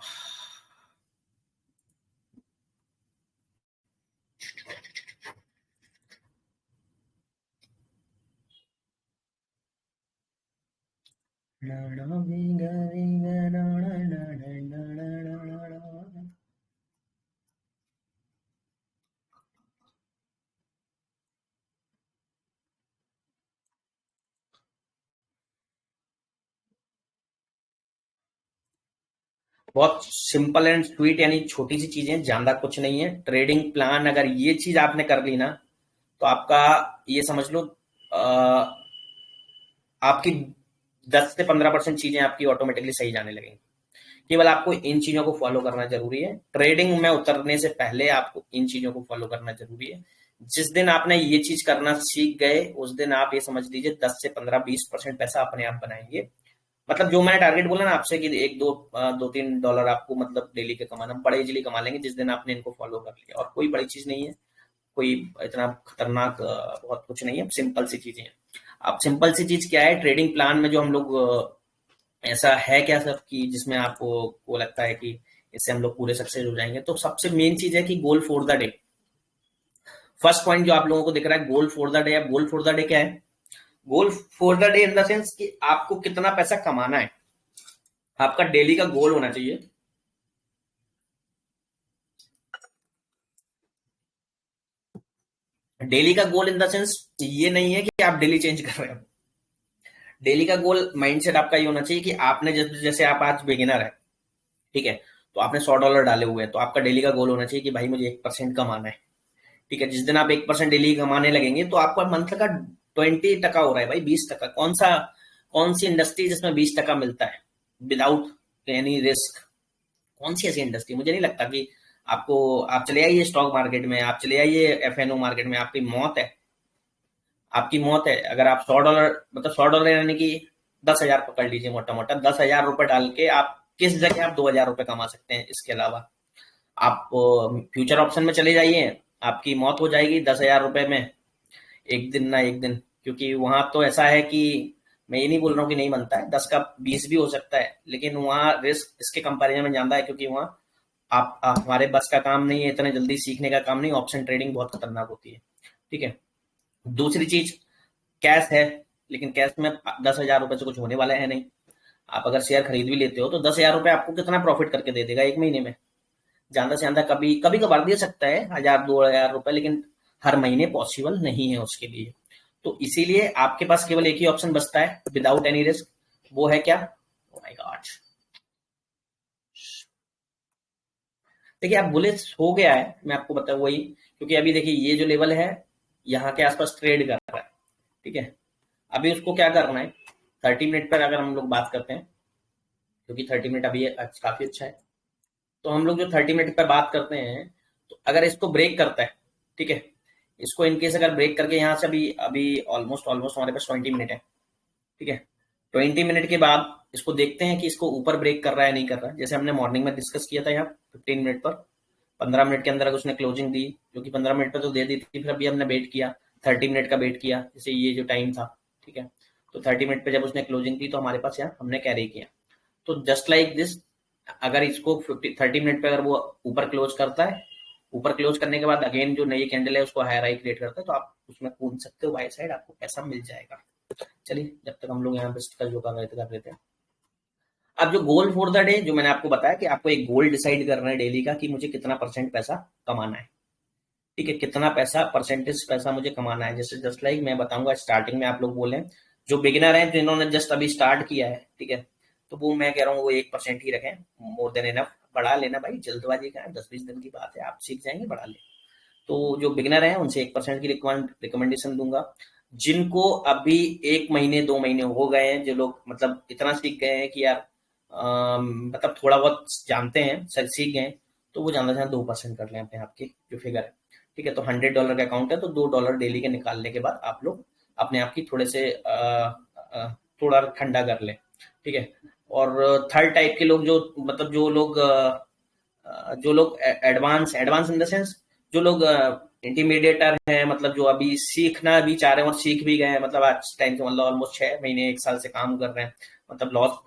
बहुत सिंपल एंड स्वीट, यानी छोटी सी चीजें, ज्यादा कुछ नहीं है। ट्रेडिंग प्लान अगर ये चीज आपने कर ली ना, तो आपका, ये समझ लो, आपकी 10 से 15% चीजें आपकी ऑटोमेटिकली सही जाने लगेंगी। केवल आपको इन चीजों को फॉलो करना जरूरी है। ट्रेडिंग में उतरने से पहले आपको इन चीजों को फॉलो करना जरूरी है। जिस दिन आपने ये चीज करना सीख गए, उस दिन आप ये समझ लीजिए 10 से 15 20% पैसा अपने आप बनाएंगे। मतलब जो मैंने टारगेट बोला ना आपसे कि एक दो दो तीन डॉलर आपको मतलब डेली के कमाना, बड़े इजीली कमा लेंगे जिस दिन आपने इनको फॉलो कर लिया। और कोई बड़ी चीज नहीं है, कोई इतना खतरनाक बहुत कुछ नहीं है, सिंपल सी चीजें हैं। अब सिंपल सी चीज क्या है ट्रेडिंग प्लान में, जो हम लोग ऐसा है क्या सर कि जिसमें आपको को लगता है कि इससे हम लोग पूरे सक्सेस हो जाएंगे? तो सबसे मेन चीज है कि goal for the day. First point जो आप लोगों को दिख रहा है गोल फॉर द डे, अब गोल फॉर द डे क्या है? Goal for the day in the sense कि आपको कितना पैसा कमाना है, आपका डेली का गोल होना चाहिए। डेली का गोल इन द सेंस ये नहीं है कि आप डेली चेंज कर रहे हो। डेली का गोल माइंडसेट आपका ये होना चाहिए कि आपने जैसे जैसे आप आज बिगिनर है, ठीक है, तो आपने $100 डाले हुए हैं, तो आपका डेली का गोल होना चाहिए कि भाई मुझे 1% कमाना है। ठीक है, जिस दिन आप 1% डेली कमाने लगेंगे तो आपका मंथ का 20% हो रहा है भाई, 20%। कौन सी इंडस्ट्री जिसमें 20% मिलता है विदाउट एनी रिस्क? कौन सी ऐसी इंडस्ट्री? मुझे नहीं लगता कि आपको, आप चले आइए स्टॉक मार्केट में, आप चले आइए एफएनओ मार्केट में, आपकी मौत है। आपकी मौत है अगर आप $100, मतलब $100 यानी कि 10,000 पकड़ लीजिए, मोटा मोटा 10,000 रुपए डाल के आप किस जगह आप 2,000 रुपए कमा सकते हैं। इसके अलावा आप फ्यूचर ऑप्शन में चले जाइए, आपकी मौत हो जाएगी 10,000 रुपए में एक दिन ना एक दिन। क्योंकि वहां तो ऐसा है कि मैं ये नहीं बोल रहा हूँ कि नहीं बनता है, 10 का 20 भी हो सकता है, लेकिन वहाँ रिस्क इसके कंपैरिजन में ज्यादा है। क्योंकि वहाँ आप हमारे बस का काम नहीं है, इतने जल्दी सीखने का काम नहीं। ऑप्शन ट्रेडिंग बहुत खतरनाक होती है। ठीक है, दूसरी चीज कैश है, लेकिन कैश में 10,000 रुपए से कुछ होने वाला है नहीं। आप अगर शेयर खरीद भी लेते हो तो 10,000 रुपए आपको कितना प्रॉफिट करके दे देगा एक महीने में? ज्यादा से ज्यादा कभी कभी कभार दे सकता है 1,000 2,000 रुपए, लेकिन हर महीने पॉसिबल नहीं है उसके लिए। तो इसीलिए आपके पास केवल एक ही ऑप्शन बचता है विदाउट एनी रिस्क। वो है क्या? ओ माय गॉड, देखिए आप बुलिश हो गया है, मैं आपको बताऊँ वही। क्योंकि अभी देखिए ये जो लेवल है, यहाँ के आसपास ट्रेड कर रहा है। ठीक है, अभी उसको क्या करना है, 30 मिनट पर अगर हम लोग बात करते हैं, क्योंकि 30 मिनट अभी काफी अच्छा है, तो हम लोग जो 30 मिनट पर बात करते हैं, तो अगर इसको ब्रेक करता है, ठीक है, इसको इनकेस अगर ब्रेक करके यहाँ से अभी अभी ऑलमोस्ट ऑलमोस्ट हमारे पास 20 मिनट है। ठीक है, 20 मिनट के बाद इसको देखते हैं कि इसको ऊपर ब्रेक कर रहा है नहीं कर रहा है। जैसे हमने मॉर्निंग में डिस्कस किया था यहाँ 15 मिनट पर, 15 मिनट के अंदर अगर उसने क्लोजिंग दी, जो कि 15 मिनट पर तो दे दी थी, फिर अभी हमने वेट किया 30 मिनट का वेट किया, जैसे ये जो टाइम था। ठीक है, तो 30 मिनट पे जब उसने क्लोजिंग की तो हमारे पास यहाँ हमने कैरी किया। तो जस्ट लाइक दिस, अगर इसको 30 मिनट पे अगर वो ऊपर क्लोज करता है, ऊपर क्लोज करने के बाद अगेन जो नई कैंडल है उसको हायर हाई क्रिएट करता है, तो आप उसमें कूद सकते हो बाय साइड, आपको पैसा मिल जाएगा। चलिए, जब तक हम लोग यहाँ पे कल जो कर रहे थे, अब जो गोल फॉर द डे जो मैंने आपको बताया कि आपको एक गोल डिसाइड करना है डेली का कि मुझे कितना परसेंट पैसा कमाना है। ठीक है, कितना पैसा, परसेंटेज पैसा मुझे कमाना है। जैसे जस्ट लाइक मैं बताऊंगा, स्टार्टिंग में आप लोग बोले जो बिगिनर हैं, जिन्होंने जस्ट अभी स्टार्ट किया है, ठीक है, तो वो मैं कह रहा हूँ वो 1% ही रखें, मोर देन इनफ। बढ़ा लेना भाई, जल्दबाजी का है, 10 20 दिन की बात है, आप सीख जाएंगे, बढ़ा ले। तो जो बिगिनर है उनसे 1% की रिकमेंडेशन दूंगा। जिनको अभी 1 महीने 2 महीने हो गए हैं, जो लोग मतलब इतना सीख गए हैं कि यार मतलब थोड़ा बहुत जानते हैं, सर सीख गए हैं, तो वो ज्यादा से ज्यादा 2% कर लें अपने आपके जो फिगर है। ठीक है, तो $100 का अकाउंट है, तो $2 डेली के निकालने के बाद आप लोग अपने आप की थोड़े से थोड़ा ठंडा कर लें। ठीक है, और थर्ड टाइप के लोग जो मतलब जो लोग advance advance in the sense, जो लोग इंटीमीडिएटर हैं, मतलब जो अभी सीखना भी चाह रहे हैं और सीख भी गए हैं, मतलब आज टाइम से मतलब ऑलमोस्ट 6 महीने 1 साल से काम कर रहे हैं, मतलब लॉस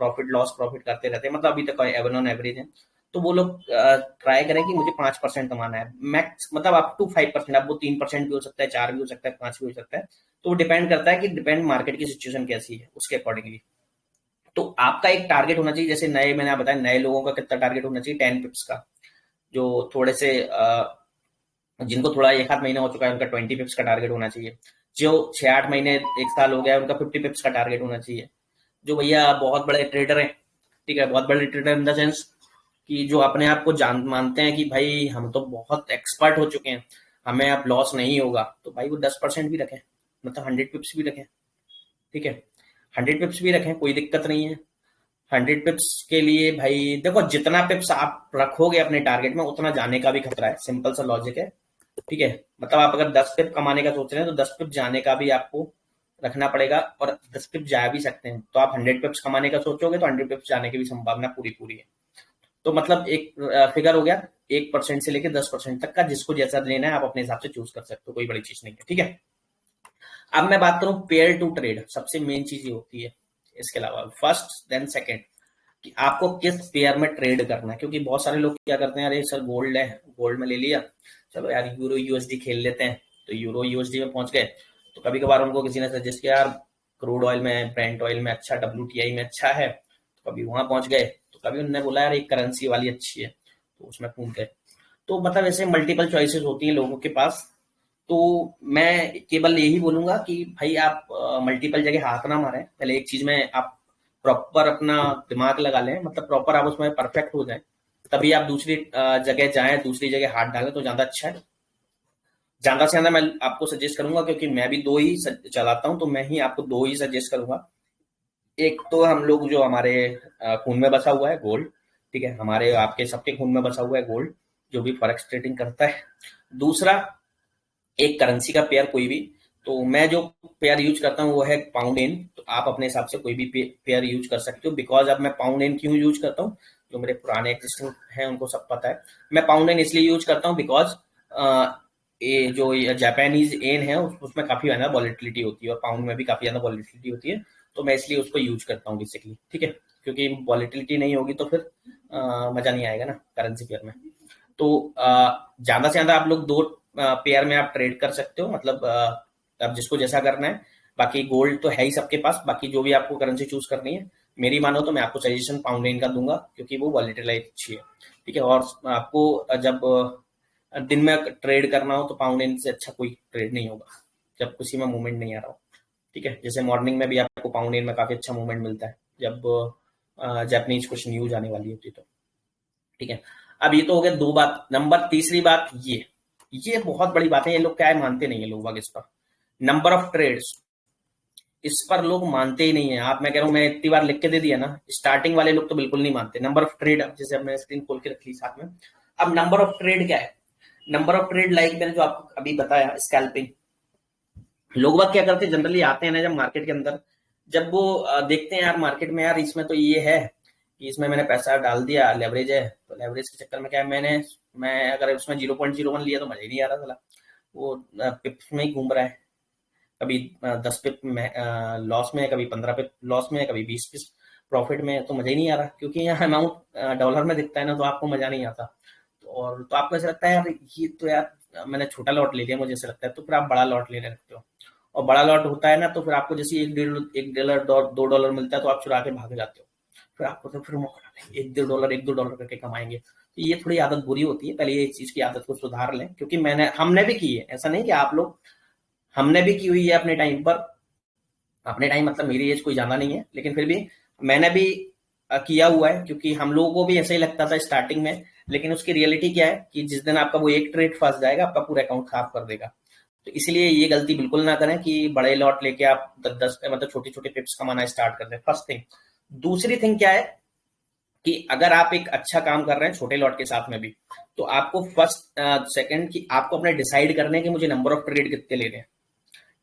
प्रॉफिट करते रहते हैं, मतलब अभी तक एवन ऑन एवरेज है। तो वो लोग ट्राई करें कि मुझे 5% कमाना है मैक्स, मतलब अप टू 5%। अब वो 3% भी हो सकता है, 4 भी हो सकता है, 5 भी हो सकता है। तो वो डिपेंड करता है कि डिपेंड मार्केट की सिचुएशन कैसी है उसके अकॉर्डिंगली। तो आपका एक टारगेट होना चाहिए, जैसे नए मैंने बताया, नए लोगों का कितना टारगेट होना चाहिए, 10 पिप्स का। जो थोड़े से जिनको थोड़ा 1 आध महीना हो चुका है उनका 20 पिप्स का टारगेट होना चाहिए। जो 6 8 महीने 1 साल हो गया है उनका 50 पिप्स का टारगेट होना चाहिए। जो भैया बहुत बड़े ट्रेडर हैं, ठीक है, बहुत बड़े ट्रेडर इन द सेंस कि जो अपने आप को जान मानते हैं कि भाई हम तो बहुत एक्सपर्ट हो चुके हैं, हमें अब लॉस नहीं होगा, तो भाई वो 10% भी रखें, मतलब 100 पिप्स भी रखें। ठीक है, 100 पिप्स भी रखें, कोई दिक्कत नहीं है। 100 पिप्स के लिए भाई देखो, जितना पिप्स आप रखोगे अपने टारगेट में उतना जाने का भी खतरा है, सिंपल सा लॉजिक है। ठीक है, मतलब आप अगर 10 पिप कमाने का सोच रहे हैं तो 10 पिप जाने का भी आपको रखना पड़ेगा, और 10 पिप जा भी सकते हैं। तो आप 100 पिप्स कमाने का सोचोगे तो 100 पिप्स जाने की भी संभावना पूरी पूरी है। तो मतलब एक फिगर हो गया 1% से लेकर 10% तक का, जिसको जैसा लेना है आप अपने हिसाब से चूज कर सकते हो, कोई बड़ी चीज नहीं है। ठीक है, अब मैं बात करूं पेयर टू ट्रेड, सबसे मेन चीज ये होती है। इसके अलावा फर्स्ट देन सेकंड, कि आपको किस पेयर में ट्रेड करना है, क्योंकि बहुत सारे लोग क्या करते हैं, अरे सर गोल्ड है, गोल्ड में ले लिया, चलो यार यूरो यूएसडी खेल लेते हैं, तो यूरो यूएसडी में पहुंच गए। तो कभी कभार उनको किसी ने सजेस्ट किया यार क्रूड ऑयल में, ब्रेंट ऑयल में अच्छा, डब्ल्यूटीआई में अच्छा है, तो कभी वहां पहुंच गए। तो कभी उन्होंने बोला यार एक करेंसी वाली अच्छी है, तो उसमें कूद गए। तो मतलब ऐसे मल्टीपल चॉइसेस होती हैं लोगों के पास। तो मैं केवल यही बोलूंगा कि भाई आप मल्टीपल जगह हाथ ना मारें, पहले एक चीज में आप प्रॉपर अपना दिमाग लगा लें, मतलब प्रॉपर आप उसमें परफेक्ट हो जाएं, तभी आप दूसरी जगह जाएं, दूसरी जगह हाथ डालें तो ज्यादा अच्छा है। ज्यादा से ज्यादा मैं आपको सजेस्ट करूंगा, क्योंकि मैं भी दो ही चलाता हूं, तो मैं ही आपको दो ही सजेस्ट करूंगा। एक तो हम लोग जो हमारे खून में बसा हुआ है गोल्ड, ठीक है, हमारे आपके सबके खून में बसा हुआ है गोल्ड, जो भी फॉरेक्स ट्रेडिंग करता है। दूसरा, एक करेंसी का पेयर कोई भी। तो मैं जो पेयर यूज करता हूँ वो है पाउंड एन, तो आप अपने हिसाब से कोई भी पेयर यूज कर सकते हो। बिकॉज अब मैं पाउंड एन क्यों यूज करता हूँ, जो मेरे पुराने एग्जिस्टिंग हैं उनको सब पता है। मैं पाउंड एन इसलिए यूज करता हूँ बिकॉज ये जो जापानीज एन है उसमें काफी ज्यादा वॉलिटिलिटी होती है, और पाउंड में भी काफी ज्यादा वॉलिटिलिटी होती है। तो मैं इसलिए उसको यूज करता हूँ बेसिकली। ठीक है, क्योंकि वॉलिटिलिटी नहीं होगी तो फिर मजा नहीं आएगा ना करेंसी पेयर में। तो ज्यादा से ज्यादा आप लोग दो पेयर में आप ट्रेड कर सकते हो, मतलब अब जिसको जैसा करना है। बाकी गोल्ड तो है ही सबके पास, बाकी जो भी आपको करेंसी चूज करनी है, मेरी मानो तो मैं आपको सजेशन पाउंड इन का दूंगा, क्योंकि वो वॉलेटिलाइज अच्छी है। ठीक है, और आपको जब दिन में ट्रेड करना हो तो पाउंड इन से अच्छा कोई ट्रेड नहीं होगा, जब किसी में मूवमेंट नहीं आ रहा हो। ठीक है, जैसे मॉर्निंग में भी आपको पाउंड इन में काफी अच्छा मूवमेंट मिलता है, जब जापानीज कुछ न्यूज आने वाली होती है तो। ठीक है, अब ये तो हो गया दो बात। नंबर तीसरी बात, ये बहुत बड़ी बात है, ये लोग क्या है मानते नहीं है लोग बाग इस पर। नंबर ऑफ ट्रेड्स, इस पर लोग मानते ही नहीं है। आप, मैं कह रहा हूं, मैं इतनी बार लिख के दे दिया ना, स्टार्टिंग वाले लोग तो बिल्कुल नहीं मानते। नंबर ऑफ ट्रेड, जैसे अब मैं स्क्रीन खोल के रख ली साथ में। अब नंबर ऑफ ट्रेड क्या है? नंबर ऑफ ट्रेड, लाइक मैंने जो आपको अभी बताया स्कैल्पिंग, लोग बाग क्या करते हैं जनरली, आते हैं ना जब मार्केट के अंदर, जब वो देखते हैं यार मार्केट में, यार इसमें तो ये है कि इसमें मैंने पैसा डाल दिया, लेवरेज है, तो लेवरेज के चक्कर में क्या है, मैं अगर उसमें 0.01 लिया तो मजा ही नहीं आ रहा था। वो पिप्स में ही घूम रहा है, कभी 10 पिप में लॉस में है, कभी 15 पिप लॉस में है, कभी 20 पिप प्रॉफिट में है, तो मजा ही नहीं आ रहा, क्योंकि यहाँ अमाउंट डॉलर में दिखता है ना, तो आपको मजा नहीं आता। और तो आपको ऐसा लगता है यार ये तो यार मैंने छोटा लॉट ले लिया, मुझे ऐसा लगता है, तो फिर आप बड़ा लॉट लेने लगते हो। और बड़ा लॉट होता है ना, तो फिर आपको जैसे $1 $2 मिलता है तो आप चुरा के भाग जाते हो। फिर आपको तो फिर मौका डालेंगे, $1 $2 करके कमाएंगे। तो ये थोड़ी आदत बुरी होती है, पहले ये चीज की आदत को सुधार लें, क्योंकि हमने भी की है, ऐसा नहीं कि आप लोग, हमने भी की हुई है अपने टाइम पर। अपने टाइम मतलब मेरी एज कोई ज्यादा नहीं है, लेकिन फिर भी मैंने भी किया हुआ है, क्योंकि हम लोगों को भी ऐसा ही लगता था स्टार्टिंग में। लेकिन उसकी रियलिटी क्या है कि जिस दिन आपका वो एक ट्रेड फंस जाएगा, आपका पूरा अकाउंट खराब कर देगा। तो इसलिए ये गलती बिल्कुल ना करें कि बड़े लॉट लेके आप 10 10 मतलब छोटे छोटे पिप्स कमाना स्टार्ट कर दें, फर्स्ट थिंग। दूसरी थिंग क्या है कि अगर आप एक अच्छा काम कर रहे हैं छोटे लॉट के साथ में भी, तो आपको फर्स्ट सेकंड की आपको अपने डिसाइड करने हैं कि मुझे नंबर ऑफ ट्रेड कितने लेने हैं।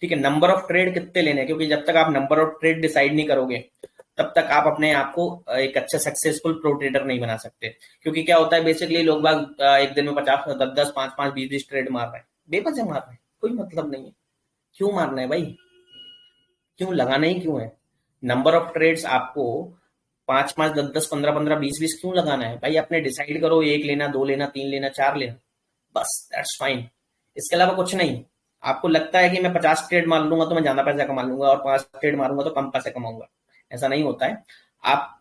ठीक है, नंबर ऑफ ट्रेड कितने लेने हैं, क्योंकि जब तक आप नंबर ऑफ ट्रेड डिसाइड नहीं करोगे, तब तक आप अपने आप को एक अच्छा सक्सेसफुल प्रो ट्रेडर नहीं बना सकते। क्योंकि क्या होता है बेसिकली, लोग बाग एक दिन में 50 10 10 5 5 20 20 ट्रेड मार रहे हैं, बेवजह मार रहे हैं, कोई मतलब नहीं है। क्यों मारना है भाई, क्यों लगाना ही क्यों है? नंबर ऑफ ट्रेड्स आपको 5 5 10 10 15 15 20 20 क्यों लगाना है भाई? अपने डिसाइड करो, एक लेना, दो लेना, तीन लेना, चार लेना, बस दैट्स फाइन। इसके अलावा कुछ नहीं। आपको लगता है कि मैं 50 ट्रेड मार लूंगा तो मैं ज्यादा पैसा कमा लूंगा, और 5 ट्रेड मारूंगा तो कम पैसे कमाऊंगा, ऐसा नहीं होता है। आप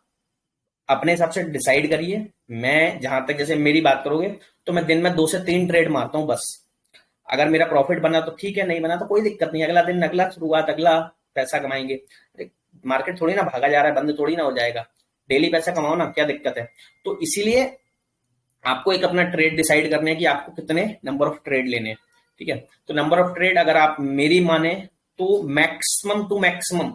अपने हिसाब से डिसाइड करिए। मैं जहां तक, जैसे मेरी बात करोगे, तो मैं दिन में 2 से 3 ट्रेड मारता हूँ बस। अगर मेरा प्रॉफिट बना तो ठीक है, नहीं बना तो कोई दिक्कत नहीं, अगला दिन अगला शुरुआत, अगला पैसा कमाएंगे। अरे मार्केट थोड़ी ना भागा जा रहा है, बंद थोड़ी ना हो जाएगा, डेली पैसा कमाओ ना, क्या दिक्कत है? तो इसीलिए आपको एक अपना ट्रेड डिसाइड करने हैं कि आपको कितने नंबर ऑफ ट्रेड लेने हैं। ठीक है, तो नंबर ऑफ ट्रेड अगर आप मेरी माने तो मैक्सिमम टू मैक्सिमम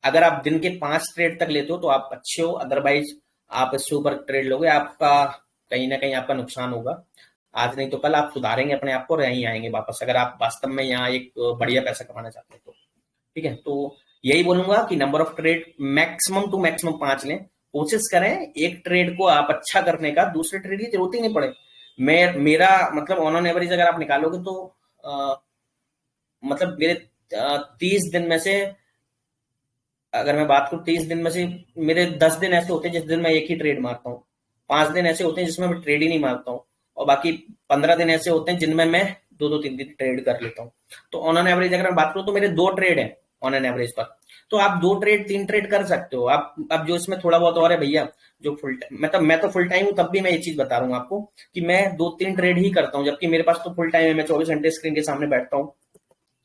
अगर आप दिन के 5 ट्रेड तक लेते हो तो आप अच्छे हो, अदरवाइज आप इससे ऊपर ट्रेड लोगे आपका कहीं ना कहीं आपका नुकसान होगा। आज नहीं तो कल आप सुधारेंगे अपने आप को और यहीं आएंगे वापस, अगर आप वास्तव में यहाँ एक बढ़िया पैसा कमाना चाहते हैं तो। ठीक है, तो यही बोलूंगा कि number of trade maximum to maximum 5 लें। कोशिश करें एक ट्रेड को आप अच्छा करने का, दूसरे ट्रेड की जरूरत ही नहीं पड़े। मेरा मतलब ऑन एवरेज अगर आप निकालोगे तो आ, मतलब मेरे 30 दिन में से, अगर मैं बात करूं 30 दिन में से मेरे 10 दिन ऐसे होते हैं जिस दिन मैं एक ही ट्रेड मारता हूँ, 5 दिन ऐसे होते हैं जिसमें मैं ट्रेड ही नहीं मारता हूँ, और बाकी 15 दिन ऐसे होते हैं जिनमें मैं 2-2 3 दिन ट्रेड कर लेता हूँ। तो ऑन एन एवरेज अगर मैं बात करूँ तो मेरे 2 ट्रेड है ऑन एन एवरेज पर। तो आप 2 ट्रेड 3 ट्रेड कर सकते हो आप। अब जो इसमें थोड़ा बहुत और है भैया, जो फुल टाइम मतलब मैं तो फुल टाइम हूँ तब भी मैं ये चीज बता रहा हूँ आपको कि मैं 2-3 ट्रेड ही करता हूँ, जबकि मेरे पास तो फुल टाइम है, मैं 24 घंटे स्क्रीन के सामने बैठता हूँ।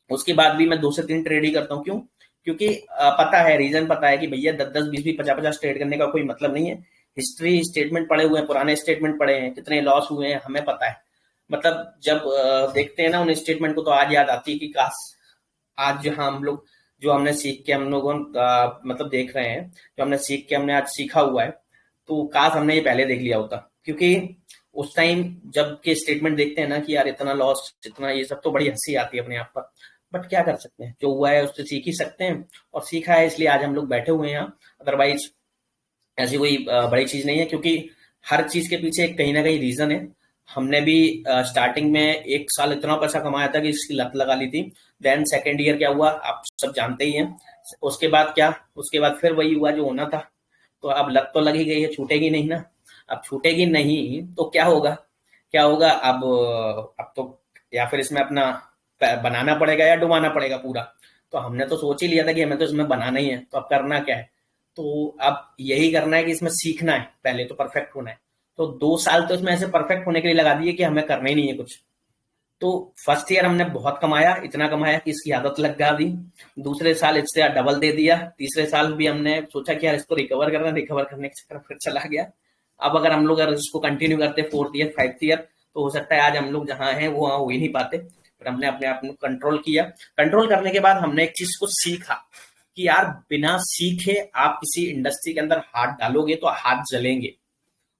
उसके बाद भी मैं 2 से 3 ट्रेड ही करता हूँ। क्यों? क्योंकि पता है, रीजन पता है कि भैया 10-10 20-20 50-50 ट्रेड करने का कोई मतलब नहीं है। हिस्ट्री स्टेटमेंट पड़े हुए हैं, पुराने स्टेटमेंट पड़े हैं, कितने लॉस हुए हैं हमें पता है। मतलब जब देखते हैं ना उन स्टेटमेंट को तो आज याद आती है कि काश आज जहां हम लोग जो हमने सीख के हम लोगों मतलब देख रहे हैं, जो हमने सीख के हमने आज सीखा हुआ है, तो काश हमने ये पहले देख लिया होता। क्योंकि उस टाइम जब के स्टेटमेंट देखते हैं ना कि यार इतना लॉस इतना ये सब, तो बड़ी हंसी आती है अपने आप पर। बट क्या कर सकते हैं, जो हुआ है उससे सीख ही सकते हैं, और सीखा है इसलिए आज हम लोग बैठे हुए हैं यहाँ। अदरवाइज ऐसी कोई बड़ी चीज नहीं है, क्योंकि हर चीज के पीछे एक कहीं ना कहीं रीजन है। हमने भी स्टार्टिंग में 1 साल इतना पैसा कमाया था कि इसकी लत लगा ली थी। देन सेकेंड ईयर क्या हुआ आप सब जानते ही हैं। उसके बाद क्या, उसके बाद फिर वही हुआ जो होना था। तो अब लत तो लगी गई है, छूटेगी नहीं ना। अब छूटेगी नहीं तो क्या होगा, क्या होगा अब तो या फिर इसमें अपना बनाना पड़ेगा या डुबाना पड़ेगा पूरा। तो हमने तो सोच ही लिया था कि हमें तो इसमें बनाना ही है, तो अब करना क्या है। तो अब यही करना है कि इसमें सीखना है, पहले तो परफेक्ट होना है। तो 2 साल तो इसमें ऐसे परफेक्ट होने के लिए लगा दिए कि हमें करना ही नहीं है कुछ। तो फर्स्ट ईयर हमने बहुत कमाया, इतना कमाया कि इसकी आदत लगा दी। दूसरे साल इससे डबल दे दिया। तीसरे साल भी हमने सोचा कि यार इसको रिकवर करना, रिकवर करने के चक्कर में फिर चला गया। अब अगर हम लोग अगर इसको कंटिन्यू करते 4th ईयर 5th ईयर, तो हो सकता है आज हम लोग जहां हैं वो वहां हो ही नहीं पाते। पर हमने अपने आप को कंट्रोल किया। कंट्रोल करने के बाद हमने एक चीज को सीखा कि यार बिना सीखे आप किसी इंडस्ट्री के अंदर हाथ डालोगे तो हाथ जलेंगे,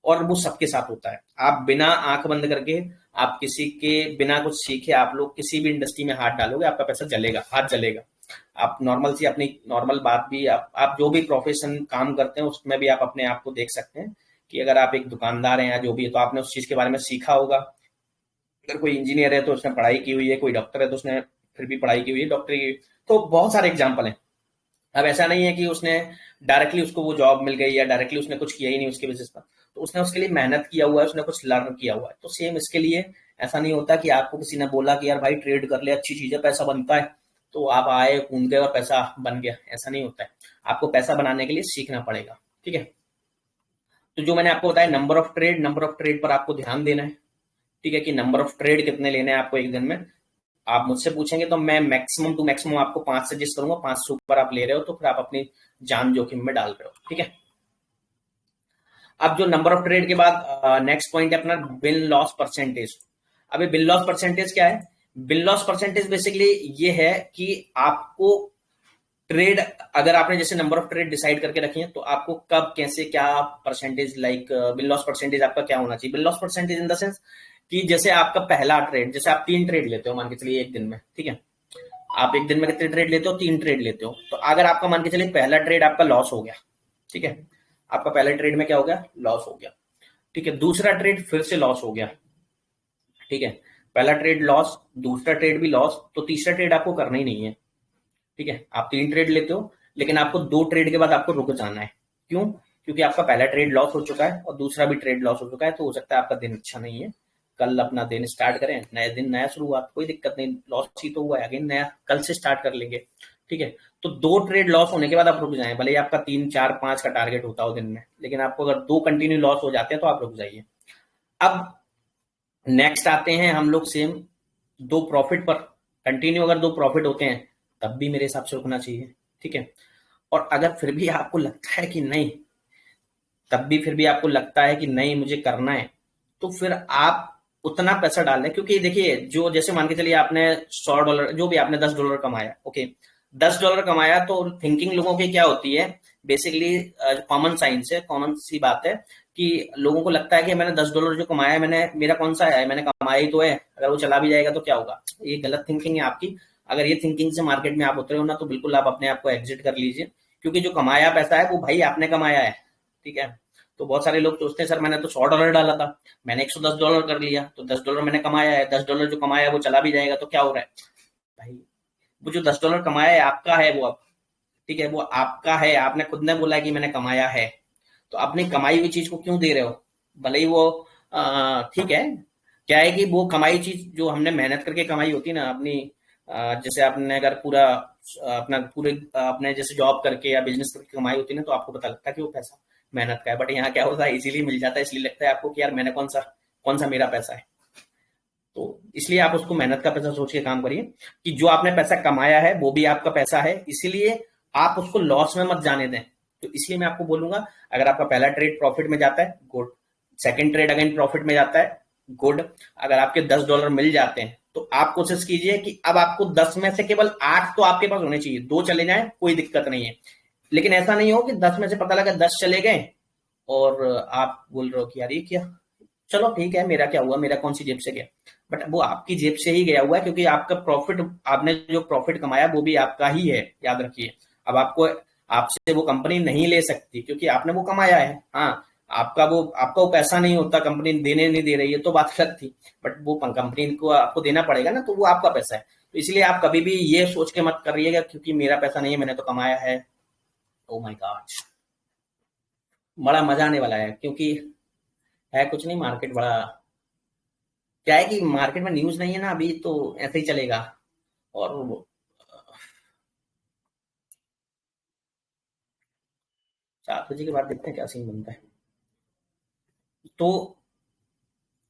और वो सबके साथ होता है। आप बिना आंख बंद करके, आप किसी के बिना कुछ सीखे आप लोग किसी भी इंडस्ट्री में हाथ डालोगे, आपका पैसा जलेगा, हाथ जलेगा। आप नॉर्मल सी अपनी नॉर्मल बात भी, आप जो भी प्रोफेशन काम करते हैं उसमें भी आप अपने आप को देख सकते हैं कि अगर आप एक दुकानदार हैं या जो भी है तो आपने उस चीज के बारे में सीखा होगा। अगर कोई इंजीनियर है तो उसने पढ़ाई की हुई है, कोई डॉक्टर है तो उसने फिर भी पढ़ाई की हुई है डॉक्टरी की। तो बहुत सारे एग्जाम्पल हैं। अब ऐसा नहीं है कि उसने डायरेक्टली उसको वो जॉब मिल गई या डायरेक्टली उसने कुछ किया ही नहीं उसके बेसिस पर। तो उसने उसके लिए मेहनत किया हुआ है, उसने कुछ लर्न किया हुआ है। तो सेम इसके लिए ऐसा नहीं होता कि आपको किसी ने बोला कि यार भाई ट्रेड कर ले, अच्छी चीज है, पैसा बनता है, तो आप आए कूद गए और पैसा बन गया। ऐसा नहीं होता है। आपको पैसा बनाने के लिए सीखना पड़ेगा। ठीक है, तो जो मैंने आपको बताया number of trade, number of trade पर आपको ध्यान देना है। ठीक है, कि नंबर ऑफ ट्रेड कितने लेने हैं आपको एक दिन में। आप मुझसे पूछेंगे तो मैं मैक्सिमम टू मैक्सिमम आपको 5 सजेस्ट करूंगा। 5 से ऊपर आप ले रहे हो तो फिर आप अपनी जान जोखिम में डाल रहे हो। ठीक है, अब जो नंबर ऑफ ट्रेड के बाद नेक्स्ट पॉइंट है अपना बिन लॉस परसेंटेज। अभी बिन लॉस परसेंटेज क्या है? बिन लॉस परसेंटेज बेसिकली ये है कि आपको ट्रेड, अगर आपने जैसे नंबर ऑफ ट्रेड डिसाइड करके रखी है तो आपको कब कैसे क्या percentage, like bin loss percentage आपका क्या होना चाहिए। Bin loss percentage in the sense कि जैसे आपका पहला ट्रेड, जैसे आप 3 ट्रेड लेते हो मान के चलिए एक दिन में। ठीक है, आप एक दिन में कितने ट्रेड लेते हो? 3 ट्रेड लेते हो। तो अगर आपका मान के चलिए पहला ट्रेड आपका लॉस हो गया, ठीक है, आपका पहले ट्रेड में क्या हो गया? लॉस हो गया। ठीक है, दूसरा ट्रेड फिर से लॉस हो गया। ठीक है, पहला ट्रेड लॉस, दूसरा ट्रेड भी लॉस, तो तीसरा ट्रेड आपको करना ही नहीं है। ठीक है, आप 3 ट्रेड लेते हो लेकिन आपको 2 ट्रेड के बाद आपको रुक जाना है। क्यों? क्योंकि आपका पहला ट्रेड लॉस हो चुका है और दूसरा भी ट्रेड लॉस हो चुका है। तो हो सकता है आपका दिन अच्छा नहीं है। कल अपना दिन स्टार्ट करें, नए दिन नया शुरुआत, कोई दिक्कत नहीं, लॉस ही तो हुआ है, अगेन नया कल से स्टार्ट कर लेंगे। ठीक है, तो 2 ट्रेड लॉस होने के बाद आप रुक जाएं, भले ही आपका 3 4 5 का टारगेट होता हो दिन में, लेकिन आपको अगर 2 कंटिन्यू लॉस हो जाते हैं तो आप रुक जाइए। अब नेक्स्ट आते हैं हम लोग सेम 2 प्रॉफिट पर। कंटिन्यू अगर 2 प्रॉफिट होते हैं तब भी मेरे हिसाब से रुकना चाहिए। ठीक है, और अगर फिर भी आपको लगता है कि नहीं, तब भी फिर भी आपको लगता है कि नहीं मुझे करना है, तो फिर आप उतना पैसा डाल लें, क्योंकि देखिए जो जैसे मान के चलिए आपने $100 जो भी आपने $10 कमाया, ओके, $10 कमाया, तो थिंकिंग लोगों की क्या होती है, बेसिकली कॉमन साइंस है, कॉमन सी बात है कि लोगों को लगता है कि मैंने $10 जो कमाया है, मैंने मेरा कौन सा है, मैंने कमाया ही तो है, अगर वो चला भी जाएगा तो क्या होगा। ये गलत थिंकिंग है आपकी। अगर ये थिंकिंग से मार्केट में आप उतरे हो ना, तो बिल्कुल आप अपने आप को एग्जिट कर लीजिए, क्योंकि जो कमाया पैसा है वो भाई आपने कमाया है, ठीक है। तो बहुत सारे लोग सोचते हैं सर मैंने तो $100 डाला था, मैंने $110 कर लिया, तो $10 मैंने कमाया है, $10 जो कमाया है वो चला भी जाएगा तो क्या हो रहा है भाई। वो जो $10 कमाया है आपका है वो, अब ठीक है, वो आपका है, आपने खुद ने बोला कि मैंने कमाया है, तो अपनी कमाई हुई चीज को क्यों दे रहे हो। भले ही वो ठीक है, क्या है कि वो कमाई चीज जो हमने मेहनत करके कमाई होती है ना अपनी, जैसे आपने अगर पूरा अपना पूरे अपने जैसे जॉब करके या बिजनेस करके कमाई होती है ना, तो आपको पता लगता है कि वो पैसा मेहनत का है। बट यहाँ क्या होता है, इजीली मिल जाता है, इसलिए लगता है आपको कि यार मैंने कौन सा मेरा पैसा है। तो इसलिए आप उसको मेहनत का पैसा सोच के काम करिए कि जो आपने पैसा कमाया है वो भी आपका पैसा है, इसीलिए आप उसको लॉस में मत जाने दें। तो इसलिए मैं आपको बोलूंगा, अगर आपका पहला ट्रेड प्रॉफिट में जाता है, good. Second trade again profit में जाता है, गुड। अगर आपके $10 मिल जाते हैं, तो आप कोशिश कीजिए कि अब आपको 10 में से केवल 8 तो आपके पास होने चाहिए, 2 चले जाएं कोई दिक्कत नहीं है, लेकिन ऐसा नहीं हो कि 10 में से पता लगा 10 चले गए और आप बोल रहे हो कि यार ये क्या, चलो ठीक है, मेरा क्या हुआ, मेरा कौन सी जेब से गया। बट वो आपकी जेब से ही गया हुआ है, क्योंकि आपका प्रॉफिट, आपने जो प्रॉफिट कमाया वो भी आपका ही है, याद रखिए। अब आपको आपसे वो कंपनी नहीं ले सकती, क्योंकि आपने वो कमाया है। हाँ, आपका वो पैसा नहीं होता, कंपनी देने नहीं दे रही है तो बात अलग थी, बट वो कंपनी को आपको देना पड़ेगा ना, तो वो आपका पैसा है। तो इसलिए आप कभी भी ये सोच के मत करिएगा क्योंकि मेरा पैसा नहीं है, मैंने तो कमाया है। ओ माय गॉड, बड़ा मजा आने वाला है, क्योंकि है कुछ नहीं, मार्केट बड़ा, क्या है कि मार्केट में न्यूज नहीं है ना अभी, तो ऐसे ही चलेगा। और 4 बजे के बाद देखते हैं क्या सीन बनता है। तो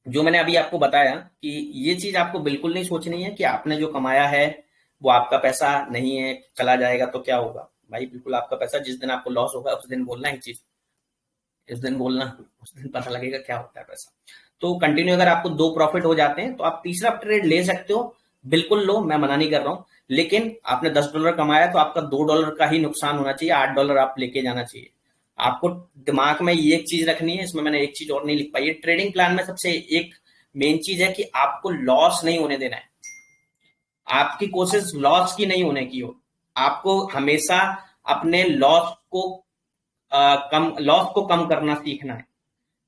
जो मैंने अभी आपको बताया कि ये चीज आपको बिल्कुल नहीं सोचनी है कि आपने जो कमाया है वो आपका पैसा नहीं है, चला जाएगा तो क्या होगा। भाई बिल्कुल आपका पैसा, जिस दिन आपको लॉस होगा उस दिन बोलना, एक चीज इस दिन बोलना, उस दिन पता लगेगा क्या होता है पैसा। तो कंटिन्यू अगर आपको 2 प्रॉफिट हो जाते हैं तो आप तीसरा ट्रेड ले सकते हो, बिल्कुल लो, मैं मना नहीं कर रहा हूं। लेकिन आपने $10 कमाया तो आपका $2 का ही नुकसान होना चाहिए, $8 आप लेके जाना चाहिए। आपको दिमाग में ये एक चीज रखनी है, इसमें मैंने एक चीज और नहीं लिख पाई है, ट्रेडिंग प्लान में सबसे एक मेन चीज है कि आपको लॉस नहीं होने देना है। आपकी कोशिश लॉस की नहीं होने की हो, आपको हमेशा अपने लॉस को कम करना सीखना है।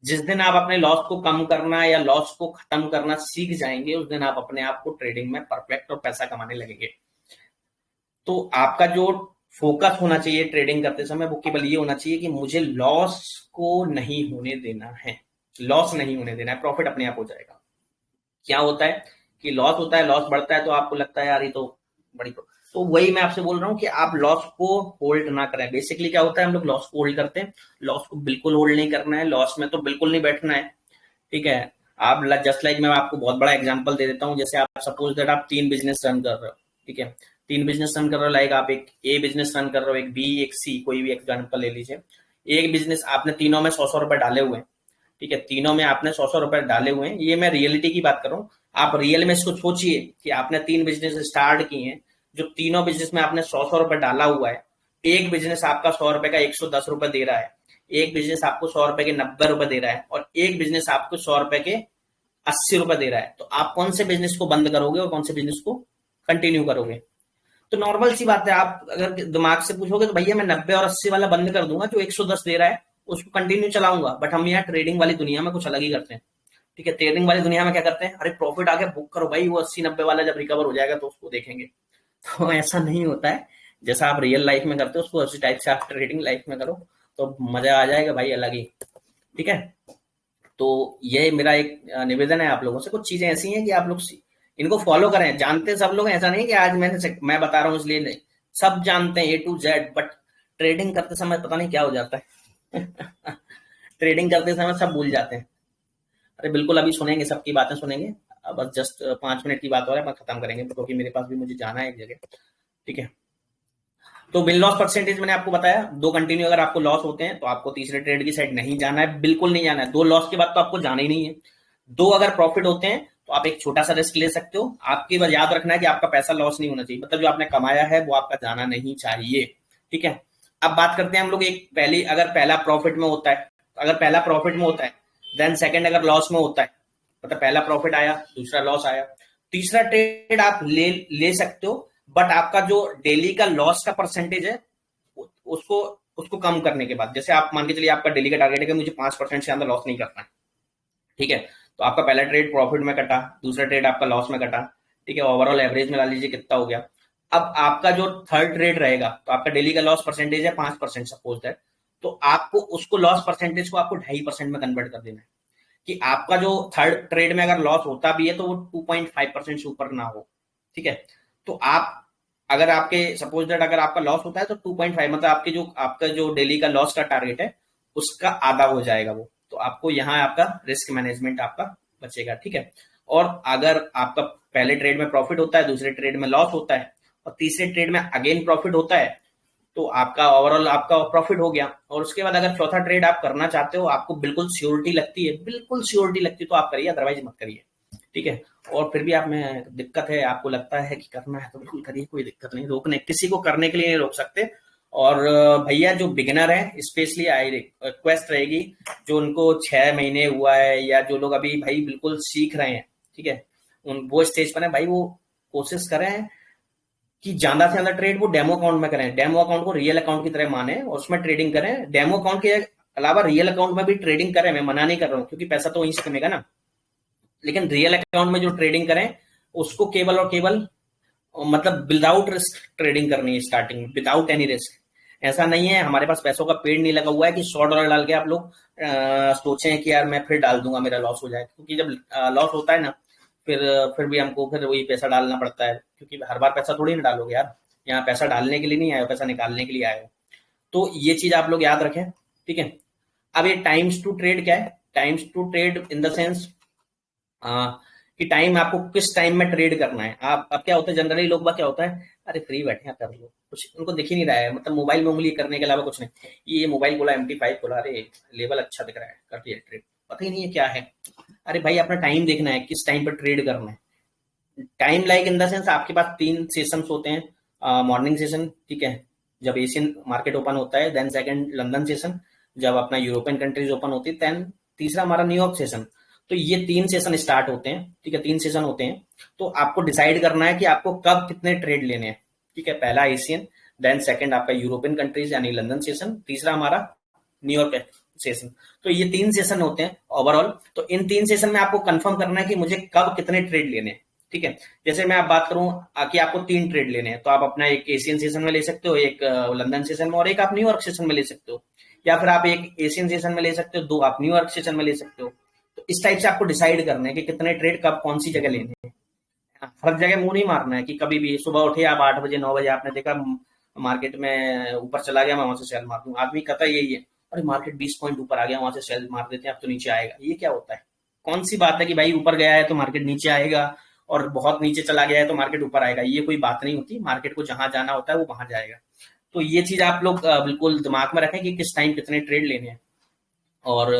जिस दिन आप अपने लॉस को कम करना या लॉस को खत्म करना सीख जाएंगे, उस दिन आप अपने आप को ट्रेडिंग में परफेक्ट और पैसा कमाने लगेंगे। तो आपका जो फोकस होना चाहिए ट्रेडिंग करते समय, वो केवल ये होना चाहिए कि मुझे लॉस को नहीं होने देना है, लॉस नहीं होने देना है, प्रॉफिट अपने आप हो जाएगा। क्या होता है कि लॉस होता है, लॉस बढ़ता है तो आपको लगता है यार ये तो बड़ी तो वही मैं आपसे बोल रहा हूँ कि आप लॉस को होल्ड ना करें। बेसिकली क्या होता है, हम लोग लॉस को होल्ड करते हैं, लॉस को बिल्कुल होल्ड नहीं करना है, लॉस में तो बिल्कुल नहीं बैठना है, ठीक है। आप जस्ट लाइक मैं आपको बहुत बड़ा एग्जांपल दे देता हूँ, जैसे आप सपोज दैट आप 3 बिजनेस रन कर रहे हो, ठीक है, 3 बिजनेस रन कर रहे हो, लाइक आप एक ए बिजनेस रन कर रहे हो, एक बी, एक सी, कोई भी एग्जांपल ले लीजिए। एक बिजनेस आपने तीनों में 100-100 रुपए डाले हुए हैं, ठीक है, तीनों में आपने 100-100 रुपए डाले हुए हैं, ये मैं रियलिटी की बात कर रहा हूँ। आप रियल में इसको सोचिए कि आपने 3 बिजनेस स्टार्ट किए हैं, जो तीनों बिजनेस में आपने 100-100 रुपए डाला हुआ है। एक बिजनेस आपका 100 रुपए का 110 रुपए दे रहा है, एक बिजनेस आपको 100 रुपए के 90 रुपए दे रहा है, और एक बिजनेस आपको 100 रुपए के 80 रुपए दे रहा है। तो आप कौन से बिजनेस को बंद करोगे और कौन से बिजनेस को कंटिन्यू करोगे। तो नॉर्मल सी बात है, आप अगर दिमाग से पूछोगे तो भैया मैं 90 और 80 वाला बंद कर दूंगा, जो 110 दे रहा है उसको कंटिन्यू चलाऊंगा। बट हम यहाँ ट्रेडिंग वाली दुनिया में कुछ अलग ही करते हैं, ठीक है। ट्रेडिंग वाली दुनिया में क्या करते हैं, अरे प्रॉफिट आ गया बुक करो भाई, वो 80-90 वाला जब रिकवर हो जाएगा तो उसको देखेंगे। तो ऐसा नहीं होता है, जैसा आप रियल लाइफ में करते हो उसको उसी टाइप से आप ट्रेडिंग लाइफ में करो, तो मजा आ जाएगा भाई अलग ही, ठीक है। तो ये मेरा एक निवेदन है आप लोगों से, कुछ चीजें ऐसी हैं कि आप लोग इनको फॉलो करें। जानते सब लोग, ऐसा नहीं कि आज मैं बता रहा हूँ इसलिए नहीं, सब जानते हैं A to Z, but trading करते समय पता नहीं क्या हो जाता है। ट्रेडिंग करते समय सब भूल जाते हैं। अरे बिल्कुल, अभी सुनेंगे, सबकी बातें सुनेंगे। अब बस जस्ट 5 मिनट की बात हो रहा है, खत्म करेंगे क्योंकि मेरे पास भी मुझे जाना है एक जगह, ठीक है। तो विन लॉस परसेंटेज मैंने आपको बताया, 2 कंटिन्यू अगर आपको लॉस होते हैं तो आपको तीसरे ट्रेड की साइड नहीं जाना है, बिल्कुल नहीं जाना है। 2 लॉस के बाद तो आपको जाना ही नहीं है। दो अगर प्रॉफिट होते हैं तो आप एक छोटा सा रिस्क ले सकते हो। आपकी बस याद रखना है कि आपका पैसा लॉस नहीं होना चाहिए, मतलब जो आपने कमाया है वो आपका जाना नहीं चाहिए। ठीक है, अब बात करते हैं हम लोग एक पहली, अगर पहला प्रॉफिट में होता है, अगर पहला प्रॉफिट में होता है, देन सेकंड अगर लॉस में होता है, मतलब पहला प्रॉफिट आया दूसरा लॉस आया, तीसरा ट्रेड आप ले सकते हो, बट आपका जो डेली का लॉस का परसेंटेज है उसको उसको कम करने के बाद, जैसे आप मान के चलिए आपका डेली का टारगेट है कि मुझे 5% से अंदर लॉस नहीं करना है। ठीक है, तो आपका पहला ट्रेड प्रॉफिट में कटा, दूसरा ट्रेड आपका लॉस में कटा। ठीक है, ओवरऑल एवरेज में ला लीजिए कितना हो गया। अब आपका जो थर्ड ट्रेड रहेगा, तो आपका डेली का लॉस परसेंटेज है 5% सपोज दैट, तो आपको उसको लॉस परसेंटेज को आपको 2.5% में कन्वर्ट कर देना है, कि आपका जो थर्ड ट्रेड में अगर लॉस होता भी है तो वो 2.5% से ऊपर ना हो। ठीक है, तो आप अगर आपके सपोज दैट अगर आपका लॉस होता है तो 2.5 मतलब आपका जो डेली का लॉस का टारगेट है उसका आधा हो जाएगा वो, तो आपको यहाँ आपका रिस्क मैनेजमेंट आपका बचेगा। ठीक है, और अगर आपका पहले ट्रेड में प्रॉफिट होता है, दूसरे ट्रेड में लॉस होता है और तीसरे ट्रेड में अगेन प्रॉफिट होता है, तो आपका ओवरऑल आपका प्रॉफिट हो गया। और उसके बाद अगर चौथा ट्रेड आप करना चाहते हो, आपको बिल्कुल श्योरिटी लगती है, बिल्कुल श्योरिटी लगती है, तो आप करिए, अदरवाइज मत करिए। ठीक है, और फिर भी आप में दिक्कत है, आपको लगता है कि करना है तो बिल्कुल करिए, कोई दिक्कत नहीं, रोकने किसी को करने के लिए नहीं रोक सकते। और भैया जो बिगिनर है स्पेशली आई रिक्वेस्ट रहेगी, जो उनको 6 महीने हुआ है या जो लोग अभी भाई बिल्कुल सीख रहे हैं, ठीक है, उन वो स्टेज पर है भाई, वो कोशिश करें कि ज्यादा से ज्यादा ट्रेड वो डेमो अकाउंट में करें, डेमो अकाउंट को रियल अकाउंट की तरह माने और उसमें ट्रेडिंग करें। डेमो अकाउंट के अलावा रियल अकाउंट में भी ट्रेडिंग करें, मैं मना नहीं कर रहा हूँ क्योंकि पैसा तो वहीं से कमेगा ना, लेकिन रियल अकाउंट में जो ट्रेडिंग करें उसको केवल और केवल मतलब विदाउट रिस्क ट्रेडिंग करनी है, स्टार्टिंग में विदाउट एनी रिस्क। ऐसा नहीं है हमारे पास पैसों का पेड़ नहीं लगा हुआ है कि $100 डाल के आप लोग सोचें कि यार मैं फिर डाल दूंगा मेरा लॉस हो जाए, क्योंकि जब लॉस होता है ना फिर फिर भी हमको फिर वही पैसा डालना पड़ता है, क्योंकि हर बार पैसा थोड़ी ना डालोगे यार, यहाँ पैसा डालने के लिए नहीं आए हो, पैसा निकालने के लिए आए हो। तो ये चीज आप लोग याद रखें। ठीक है, अब ये टाइम्स टू ट्रेड क्या है, times to trade in the sense कि टाइम आपको किस टाइम में ट्रेड करना है। आप अब क्या होता है जनरली लोग बात क्या होता है, अरे फ्री बैठे हैं कर लो, कुछ उनको दिख ही नहीं रहा है, मतलब मोबाइल में उंगली करने के अलावा कुछ नहीं, ये मोबाइल खोला MT5 खोला, अरे लेवल अच्छा दिख रहा है कर दिया ट्रेड, पता ही नहीं है क्या है। अरे भाई अपना टाइम देखना है, किस टाइम पर ट्रेड करना है। Time like in the sense आपके पास 3 सेशंस होते हैं, मॉर्निंग सेशन, ठीक है, जब एशियन मार्केट ओपन होता है, देन सेकंड लंदन सेशन जब अपना यूरोपियन कंट्रीज ओपन होती है, देन तीसरा हमारा न्यूयॉर्क सेशन। तो ये 3 सेशन स्टार्ट होते हैं, ठीक है, 3 सेशन होते हैं। तो आपको डिसाइड करना है कि आपको कब कितने ट्रेड लेने हैं। ठीक है, पहला एशियन, देन सेकंड आपका यूरोपियन कंट्रीज यानी लंदन सेशन, तीसरा हमारा न्यूयॉर्क सेशन। तो ये 3 सेशन होते हैं ओवरऑल। तो इन 3 सेशन में आपको कंफर्म करना है कि मुझे कब कितने ट्रेड लेने हैं। ठीक है, जैसे मैं आप बात करूं कि आपको 3 ट्रेड लेने हैं, तो आप अपना एक एशियन सेशन में ले सकते हो, एक लंदन सेशन में, और एक आप न्यूयॉर्क सेशन में ले सकते हो, या फिर आप एक एशियन सेशन में ले सकते हो, 2 आप न्यूयॉर्क सेशन में ले सकते हो। तो इस टाइप से आपको डिसाइड करना है कि कितने ट्रेड कब कौन सी जगह लेने हैं। हर जगह मुंह नहीं मारना है कि कभी भी सुबह उठे आप 8 बजे 9 बजे आपने देखा मार्केट में ऊपर चला गया, मैं वहां से सेल मार दूं। आदमी कहता यही है, अरे मार्केट 20 पॉइंट ऊपर आ गया, वहां से सेल मार देते हैं, अब तो नीचे आएगा। ये क्या होता है, कौन सी बात है कि भाई ऊपर गया है तो मार्केट नीचे आएगा, और बहुत नीचे चला गया है तो मार्केट ऊपर आएगा। ये कोई बात नहीं होती, मार्केट को जहां जाना होता है वो वहां जाएगा। तो ये चीज आप लोग बिल्कुल दिमाग में रखें कि किस टाइम कितने ट्रेड लेने हैं। और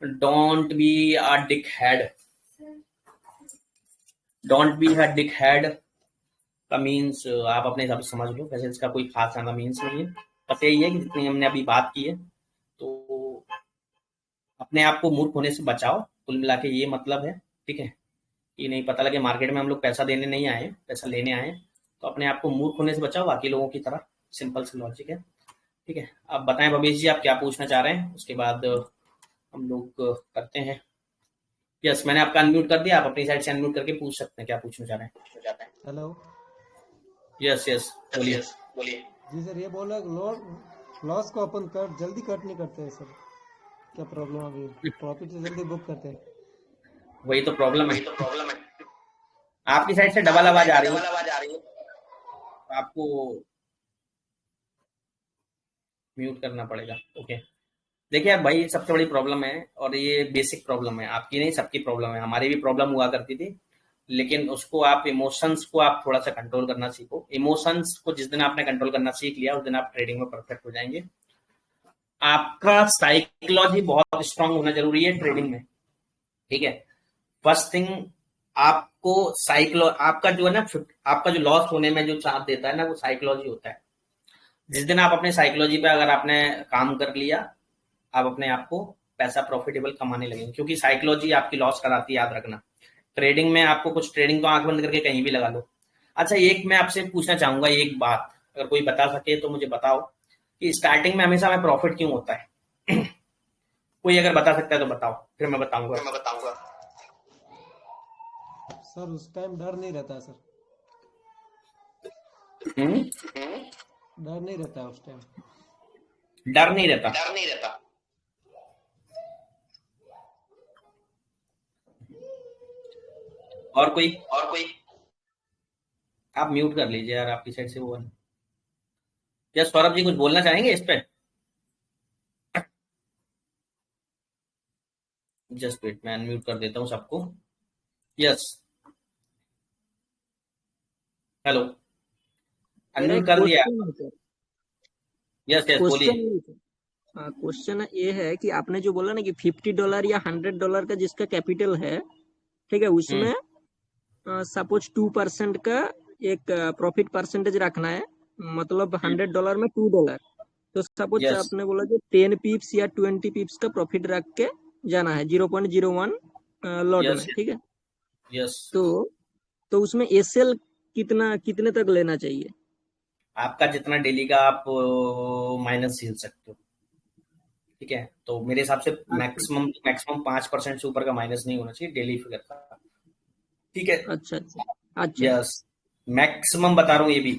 don't be a Dick head, don't be a Dick head का मीन्स आप अपने हिसाब से समझ लो, वैसे इसका कोई खास ज्यादा मीन्स नहीं है, बस यही है कि जितनी हमने अभी बात की है, तो अपने आप को मूर्ख होने से बचाओ, कुल मिला के ये मतलब है। ठीक है, कि नहीं पता लगे मार्केट में हम लोग पैसा देने नहीं आए, पैसा लेने आए, तो अपने आप को मूर्ख होने से बचाओ बाकी लोगों की तरह, सिंपल सा लॉजिक है। ठीक है, अब बताएं भवेश जी आप क्या पूछना चाह रहे हैं, उसके बाद हम लोग करते हैं। यस, मैंने आपका अनम्यूट कर दिया, आप अपनी साइड से अनम्यूट करके पूछ सकते हैं क्या पूछना चाह रहे हैं। हेलो। यस यस बोलिए। बोलिए। जी सर, ये बोल रहे लॉस को अपन जल्दी कट नहीं करते हैं सर, क्या प्रॉब्लम अभी, प्रॉफिट से जल्दी बुक करते हैं। वही तो प्रॉब्लम है, आपकी साइड से डबल आवाज आ रही है, आपको म्यूट करना पड़ेगा। ओके, देखिए भाई सबसे बड़ी प्रॉब्लम है, और ये बेसिक प्रॉब्लम है, आपकी नहीं सबकी प्रॉब्लम है, हमारी भी प्रॉब्लम हुआ करती थी, लेकिन उसको आप इमोशंस को आप थोड़ा सा कंट्रोल करना सीखो। इमोशंस को जिस दिन आपने कंट्रोल करना सीख लिया उस दिन आप ट्रेडिंग में परफेक्ट हो जाएंगे। आपका साइकोलॉजी बहुत स्ट्रांग होना जरूरी है ट्रेडिंग में। ठीक है, फर्स्ट थिंग, आपको आपका जो है ना, आपका जो लॉस होने में जो चांस देता है ना, वो साइकोलॉजी होता है। जिस दिन आप अपने साइकोलॉजी पे अगर आपने काम कर लिया, आप अपने आप को पैसा प्रॉफिटेबल कमाने लगेंगे, क्योंकि साइकोलॉजी आपकी लॉस कराती है, याद रखना। ट्रेडिंग में आपको कुछ, ट्रेडिंग तो आंख बंद करके कहीं भी लगा लो। अच्छा, एक मैं आपसे पूछना चाहूंगा एक बात, अगर कोई बता सके तो मुझे बताओ कि स्टार्टिंग में हमेशा हमें प्रॉफिट क्यों होता है? कोई अगर बता सकता है तो बताओ, फिर मैं बताऊंगा। सर उस टाइम डर नहीं रहता है सर, हम्म। डर नहीं रहता है उस टाइम। डर नहीं रहता। और कोई? आप म्यूट कर लीजिए यार, आपकी साइड से वो है। क्या सौरभ जी कुछ बोलना चाहेंगे इस पे? जस्ट वेट, मैं अनम्यूट कर देता हूँ सबको। यस। हेलो। मेरा अनम्यूट एक कर दिया। क्वेश्चन है सर। यस यस, बोलिए। क्वेश्चन क्वेश्चन ये है कि आपने जो बोला ना कि $50 या $100 का जिसका कैपिटल है, ठीक है, हम्म। उसमें सपोज 2% का एक प्रॉफिट परसेंटेज रखना है, मतलब $100 में $2। तो सपोज यस आपने बोला कि 10 पिप्स या 20 पिप्स का प्रॉफिट रख के जाना है 0.01 लॉट यस में, ठीक है। यस। तो उसमें एसएल कितने तक लेना चाहिए? आपका जितना डेली का आप माइनस झेल सकते हो, ठीक है। तो मेरे हिसाब से अच्छा मैक्सिमम मैक्सिमम 5% से ऊपर का माइनस नहीं होना चाहिए डेली फिगर का, ठीक है। अच्छा अच्छा अच्छा यस, मैक्सिमम बता रहा हूँ ये भी,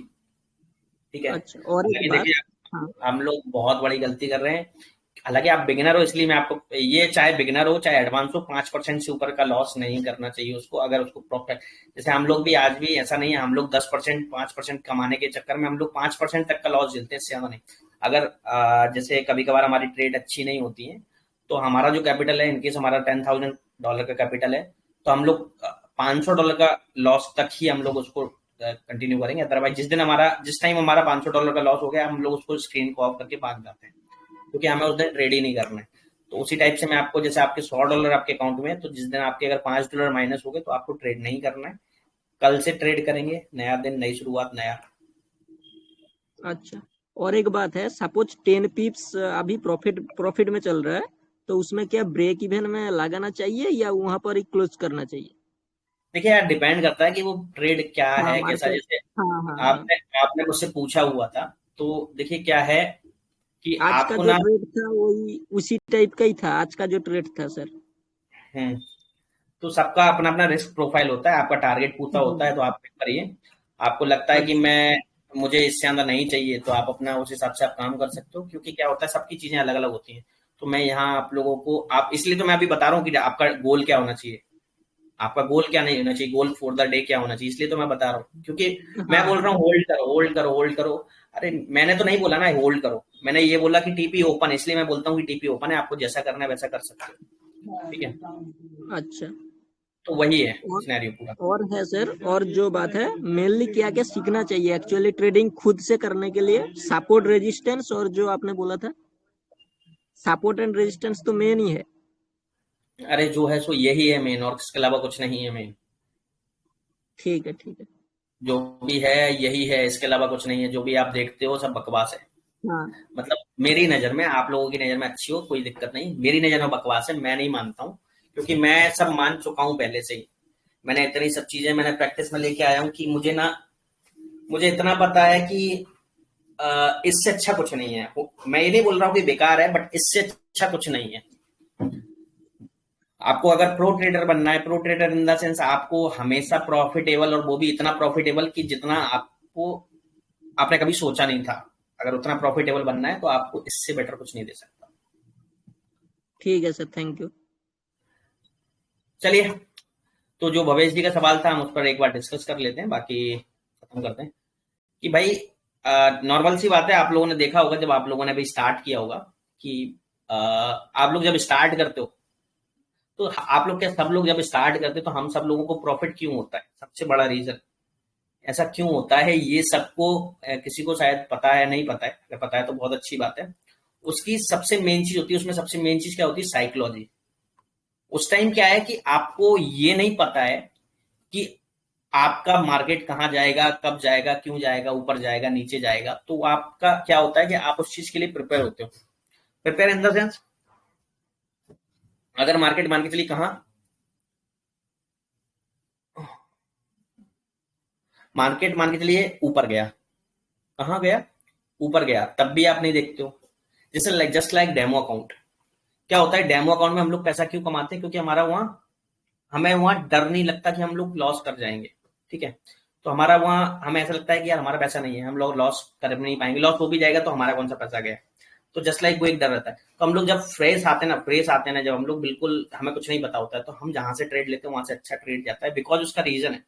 ठीक है। अच्छा। और एक हालांकि बात। देखिए, हाँ। हम लोग बहुत बड़ी गलती कर रहे हैं। हालांकि आप बिगिनर हो, इसलिए मैं आपको ये, चाहे बिगिनर हो चाहे एडवांस हो, 5% से ऊपर का लॉस नहीं करना चाहिए उसको, अगर उसको प्रॉफिट। जैसे हम लोग भी आज भी ऐसा नहीं है, हम लोग 10% 5% कमाने के चक्कर में हम लोग 5% तक का लॉस झेलते हैं, इससे ज्यादा नहीं। अगर जैसे कभी कभार हमारी ट्रेड अच्छी नहीं होती है, तो हमारा जो कैपिटल है, इनकेस हमारा $10,000 का कैपिटल है, तो हम लोग $500 का लॉस तक ही हम लोग उसको कंटिन्यू करेंगे। अदरवाइज जिस टाइम हमारा $500 का लॉस हो गया, हम लोग उसको स्क्रीन को ऑफ करके भाग जाते हैं, क्योंकि हमें उस दिन ट्रेड ही नहीं करना है। तो उसी टाइप से मैं आपको, जैसे आपके $100 आपके अकाउंट में है, तो जिस दिन आपके अगर $5 माइनस हो गए, तो आपको ट्रेड नहीं करना है। कल से ट्रेड करेंगे, नया दिन, नई शुरुआत, नया। अच्छा। और एक बात है, सपोज 10 पिप्स अभी प्रॉफिट प्रॉफिट में चल रहा है, तो उसमें क्या ब्रेक इवन में लगाना चाहिए या वहां पर ही क्लोज करना चाहिए? देखिए यार, डिपेंड करता है कि वो ट्रेड क्या हाँ, है, कैसा। मार्केट। जैसे हाँ हाँ हाँ। आपने आपने मुझसे पूछा हुआ था, तो देखिए क्या है कि आज का आपको जो ना। ट्रेड था वही उसी टाइप का ही था, आज का जो ट्रेड था सर। हम्म। तो सबका अपना अपना रिस्क प्रोफाइल होता है, आपका टारगेट पूरा होता है, तो आप करिए। आपको लगता है कि अच्छा मुझे इससे ज्यादा नहीं चाहिए, तो आप अपना उस हिसाब से आप काम कर सकते हो, क्योंकि क्या होता है, सबकी चीजें अलग अलग होती हैं। तो मैं यहाँ आप लोगों को, आप इसलिए तो मैं अभी बता रहा हूँ कि आपका गोल क्या होना चाहिए, आपका गोल क्या नहीं होना चाहिए, गोल फॉर द डे क्या होना चाहिए, इसलिए तो मैं बता रहा हूँ। क्योंकि मैं हाँ बोल हाँ। रहा हूँ होल्ड करो, होल्ड करो, होल्ड करो। अरे मैंने तो नहीं बोला ना होल्ड करो, मैंने ये बोला कि टीपी ओपन है, इसलिए मैं बोलता हूँ कि टीपी ओपन है, आपको जैसा करना है वैसा कर सकते हो, ठीक है। अच्छा। तो वही है और सिनेरियो पूरा। है सर, और जो बात है, मेनली क्या क्या सीखना चाहिए एक्चुअली ट्रेडिंग खुद से करने के लिए? सपोर्ट रेजिस्टेंस, और जो आपने बोला था सपोर्ट एंड रेजिस्टेंस तो मेन ही है। अरे जो है सो यही है मेन, और इसके अलावा कुछ नहीं है मेन। ठीक है ठीक है। जो भी है यही है, इसके अलावा कुछ नहीं है। जो भी आप देखते हो सब बकवास है। हाँ। मतलब मेरी नजर में, आप लोगों की नजर में अच्छी हो कोई दिक्कत नहीं, मेरी नजर में बकवास है, मैं नहीं मानता हूँ। क्योंकि मैं सब मान चुका हूँ पहले से ही। मैंने इतनी सब चीजें मैंने प्रैक्टिस में लेके आया हूँ कि मुझे इतना पता है कि इससे अच्छा कुछ नहीं है। मैं ये नहीं बोल रहा हूँ कि बेकार है, बट इससे अच्छा कुछ नहीं है। आपको अगर प्रो ट्रेडर बनना है, pro trader in the sense, आपको हमेशा प्रॉफिटेबल, और वो भी इतना प्रॉफिटेबल कि जितना आपने कभी सोचा नहीं था। अगर उतना प्रॉफिटेबल बनना है, तो आपको इससे बेटर कुछ नहीं दे सकता। ठीक है सर, थैंक यू। चलिए, तो जो भवेश जी का सवाल था, हम उस पर एक बार डिस्कस कर लेते हैं, बाकी खत्म करते हैं। कि भाई, नॉर्मल सी बात है, आप लोगों ने देखा होगा, जब आप लोगों ने भी स्टार्ट किया होगा कि आप लोग जब स्टार्ट करते हो, तो आप लोग क्या, सब लोग जब स्टार्ट करते हो, तो हम सब लोगों को प्रॉफिट क्यों होता है? सबसे बड़ा रीजन ऐसा क्यों होता है, ये सबको किसी को शायद पता है, नहीं पता है। अगर पता है तो बहुत अच्छी बात है। उसकी सबसे मेन चीज होती है, उसमें सबसे मेन चीज क्या होती है? साइकोलॉजी। उस टाइम क्या है कि आपको ये नहीं पता है कि आपका मार्केट कहाँ जाएगा, कब जाएगा, क्यों जाएगा, ऊपर जाएगा, नीचे जाएगा। तो आपका क्या होता है कि आप उस चीज के लिए प्रिपेयर होते हो। प्रिपेयर इन द सेंस, अगर मार्केट मान के चलिए कहाँ, मार्केट मान के चलिए ऊपर गया, कहाँ गया, ऊपर गया, तब भी आप नहीं देखते हो। जैसे जस्ट लाइक डेमो अकाउंट, क्या होता है डेमो अकाउंट में हम लोग पैसा क्यों कमाते हैं, क्योंकि हमारा वहां, हमें वहां डर नहीं लगता कि हम लोग लॉस कर जाएंगे। ठीक है, तो हमारा वहां हमें ऐसा लगता है कि यार हमारा पैसा नहीं है, हम लोग लॉस कर नहीं पाएंगे, लॉस हो भी जाएगा तो हमारा कौन सा पैसा गया। तो जस्ट लाइक वो एक डर रहता है। तो हम लोग जब फ्रेश आते हैं ना, जब हम लोग बिल्कुल हमें कुछ नहीं पता होता है, तो हम जहां से ट्रेड लेते हैं वहां से अच्छा ट्रेड जाता है। बिकॉज उसका रीजन है,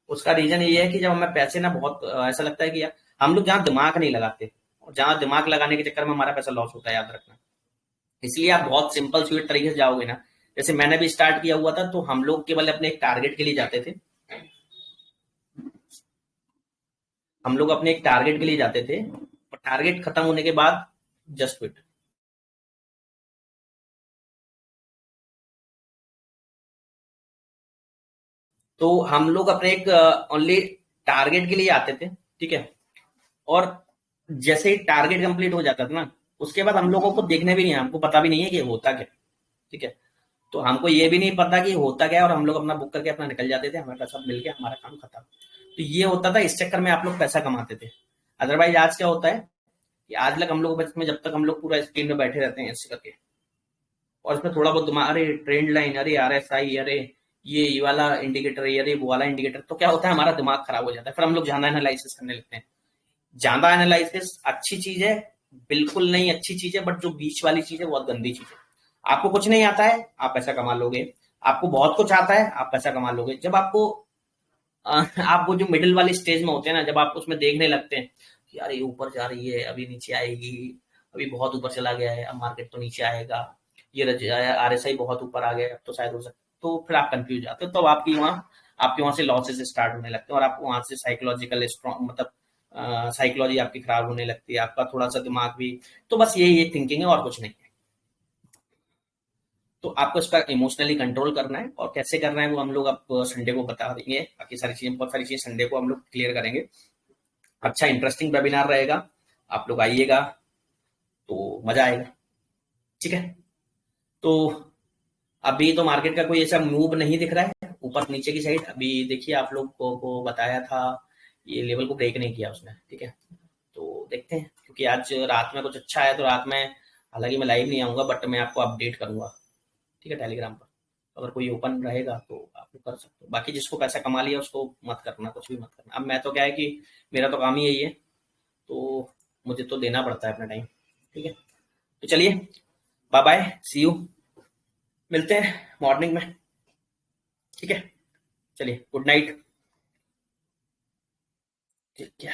उसका रीजन ये है कि जब हमें पैसे ना बहुत ऐसा लगता है कि यार हम लोग जहां दिमाग नहीं लगाते, और जहां दिमाग लगाने के चक्कर में हमारा पैसा लॉस होता है, याद रखना। इसलिए आप बहुत सिंपल स्वीट तरीके से जाओगे ना, जैसे मैंने भी स्टार्ट किया हुआ था, तो हम लोग केवल अपने एक टारगेट के लिए जाते थे, हम लोग अपने एक टारगेट के लिए जाते थे, और टारगेट खत्म होने के बाद जस्ट क्विट। तो हम लोग अपने एक ओनली टारगेट के लिए आते थे। ठीक है, और जैसे ही टारगेट कंप्लीट हो जाता था ना, उसके बाद हम लोगों को देखने भी नहीं है, हमको पता भी नहीं है कि होता क्या। ठीक है, तो हमको ये भी नहीं पता कि होता क्या है, और हम लोग अपना बुक करके अपना निकल जाते थे, हमारा पैसा मिल गया, हमारा काम खत्म। तो ये होता था, इस चक्कर में आप लोग पैसा कमाते थे। अदरवाइज आज क्या होता है कि आज तक हम लोग बस में, जब तक हम लोग पूरा स्क्रीन में बैठे रहते हैं ऐसे करके, और इसमें थोड़ा बहुत दिमाग, अरे ट्रेंड लाइन, अरे RSI, अरे ये वाला इंडिकेटर, अरे वो वाला इंडिकेटर, तो क्या होता है हमारा दिमाग खराब हो जाता है। फिर हम लोग ज्यादा एनालिसिस करने लगते हैं। ज्यादा एनालिसिस अच्छी चीज है, बिल्कुल नहीं अच्छी चीज है, बट जो बीच वाली चीज है बहुत गंदी चीज है। आपको कुछ नहीं आता है, आप पैसा कमा लोगे। आपको बहुत कुछ आता है, आप पैसा कमा लोगे। जब आपको आप वो जो मिडिल वाली स्टेज में होते हैं ना, जब आप उसमें देखने लगते हैं कि यार ये ऊपर जा रही है, अभी नीचे आएगी, अभी बहुत ऊपर चला गया है, अब मार्केट तो नीचे आएगा, ये RSI बहुत ऊपर आ गया, अब तो शायद हो सकता, तो फिर आप कंफ्यूज जाते हो। तो आपके वहां से लॉसेस स्टार्ट होने लगते हैं, और आपको वहां से साइकोलॉजिकल स्ट्रॉन्ग, मतलब साइकोलॉजी आपकी खराब होने लगती है, आपका थोड़ा सा दिमाग भी। तो बस यही थिंकिंग है, और कुछ नहीं है। तो आपको इसका इमोशनली कंट्रोल करना है, और कैसे करना है वो हम लोग आपको संडे को बता देंगे। बाकी सारी चीजें, बहुत सारी चीजें संडे को हम लोग क्लियर करेंगे। अच्छा इंटरेस्टिंग वेबिनार रहेगा, आप लोग आइएगा तो मजा आएगा। ठीक है, तो अभी तो मार्केट का कोई ऐसा मूव नहीं दिख रहा है ऊपर नीचे की साइड। अभी देखिए, आप लोग को बताया था, ये लेवल को ब्रेक नहीं किया उसने। ठीक है, तो देखते हैं, क्योंकि आज रात में कुछ अच्छा है, तो रात में, हालांकि मैं लाइव नहीं आऊंगा, बट मैं आपको अपडेट करूंगा। ठीक है, टेलीग्राम पर अगर कोई ओपन रहेगा तो आप लोग कर सकते हो। बाकी जिसको पैसा कमा लिया उसको मत करना, कुछ भी मत करना। अब मैं तो क्या है कि मेरा तो काम ही यही है, तो मुझे तो देना पड़ता है अपना टाइम। ठीक है, तो चलिए, बाय बाय, सी यू, मिलते हैं मॉर्निंग में। ठीक है, चलिए, गुड नाइट। ठीक है।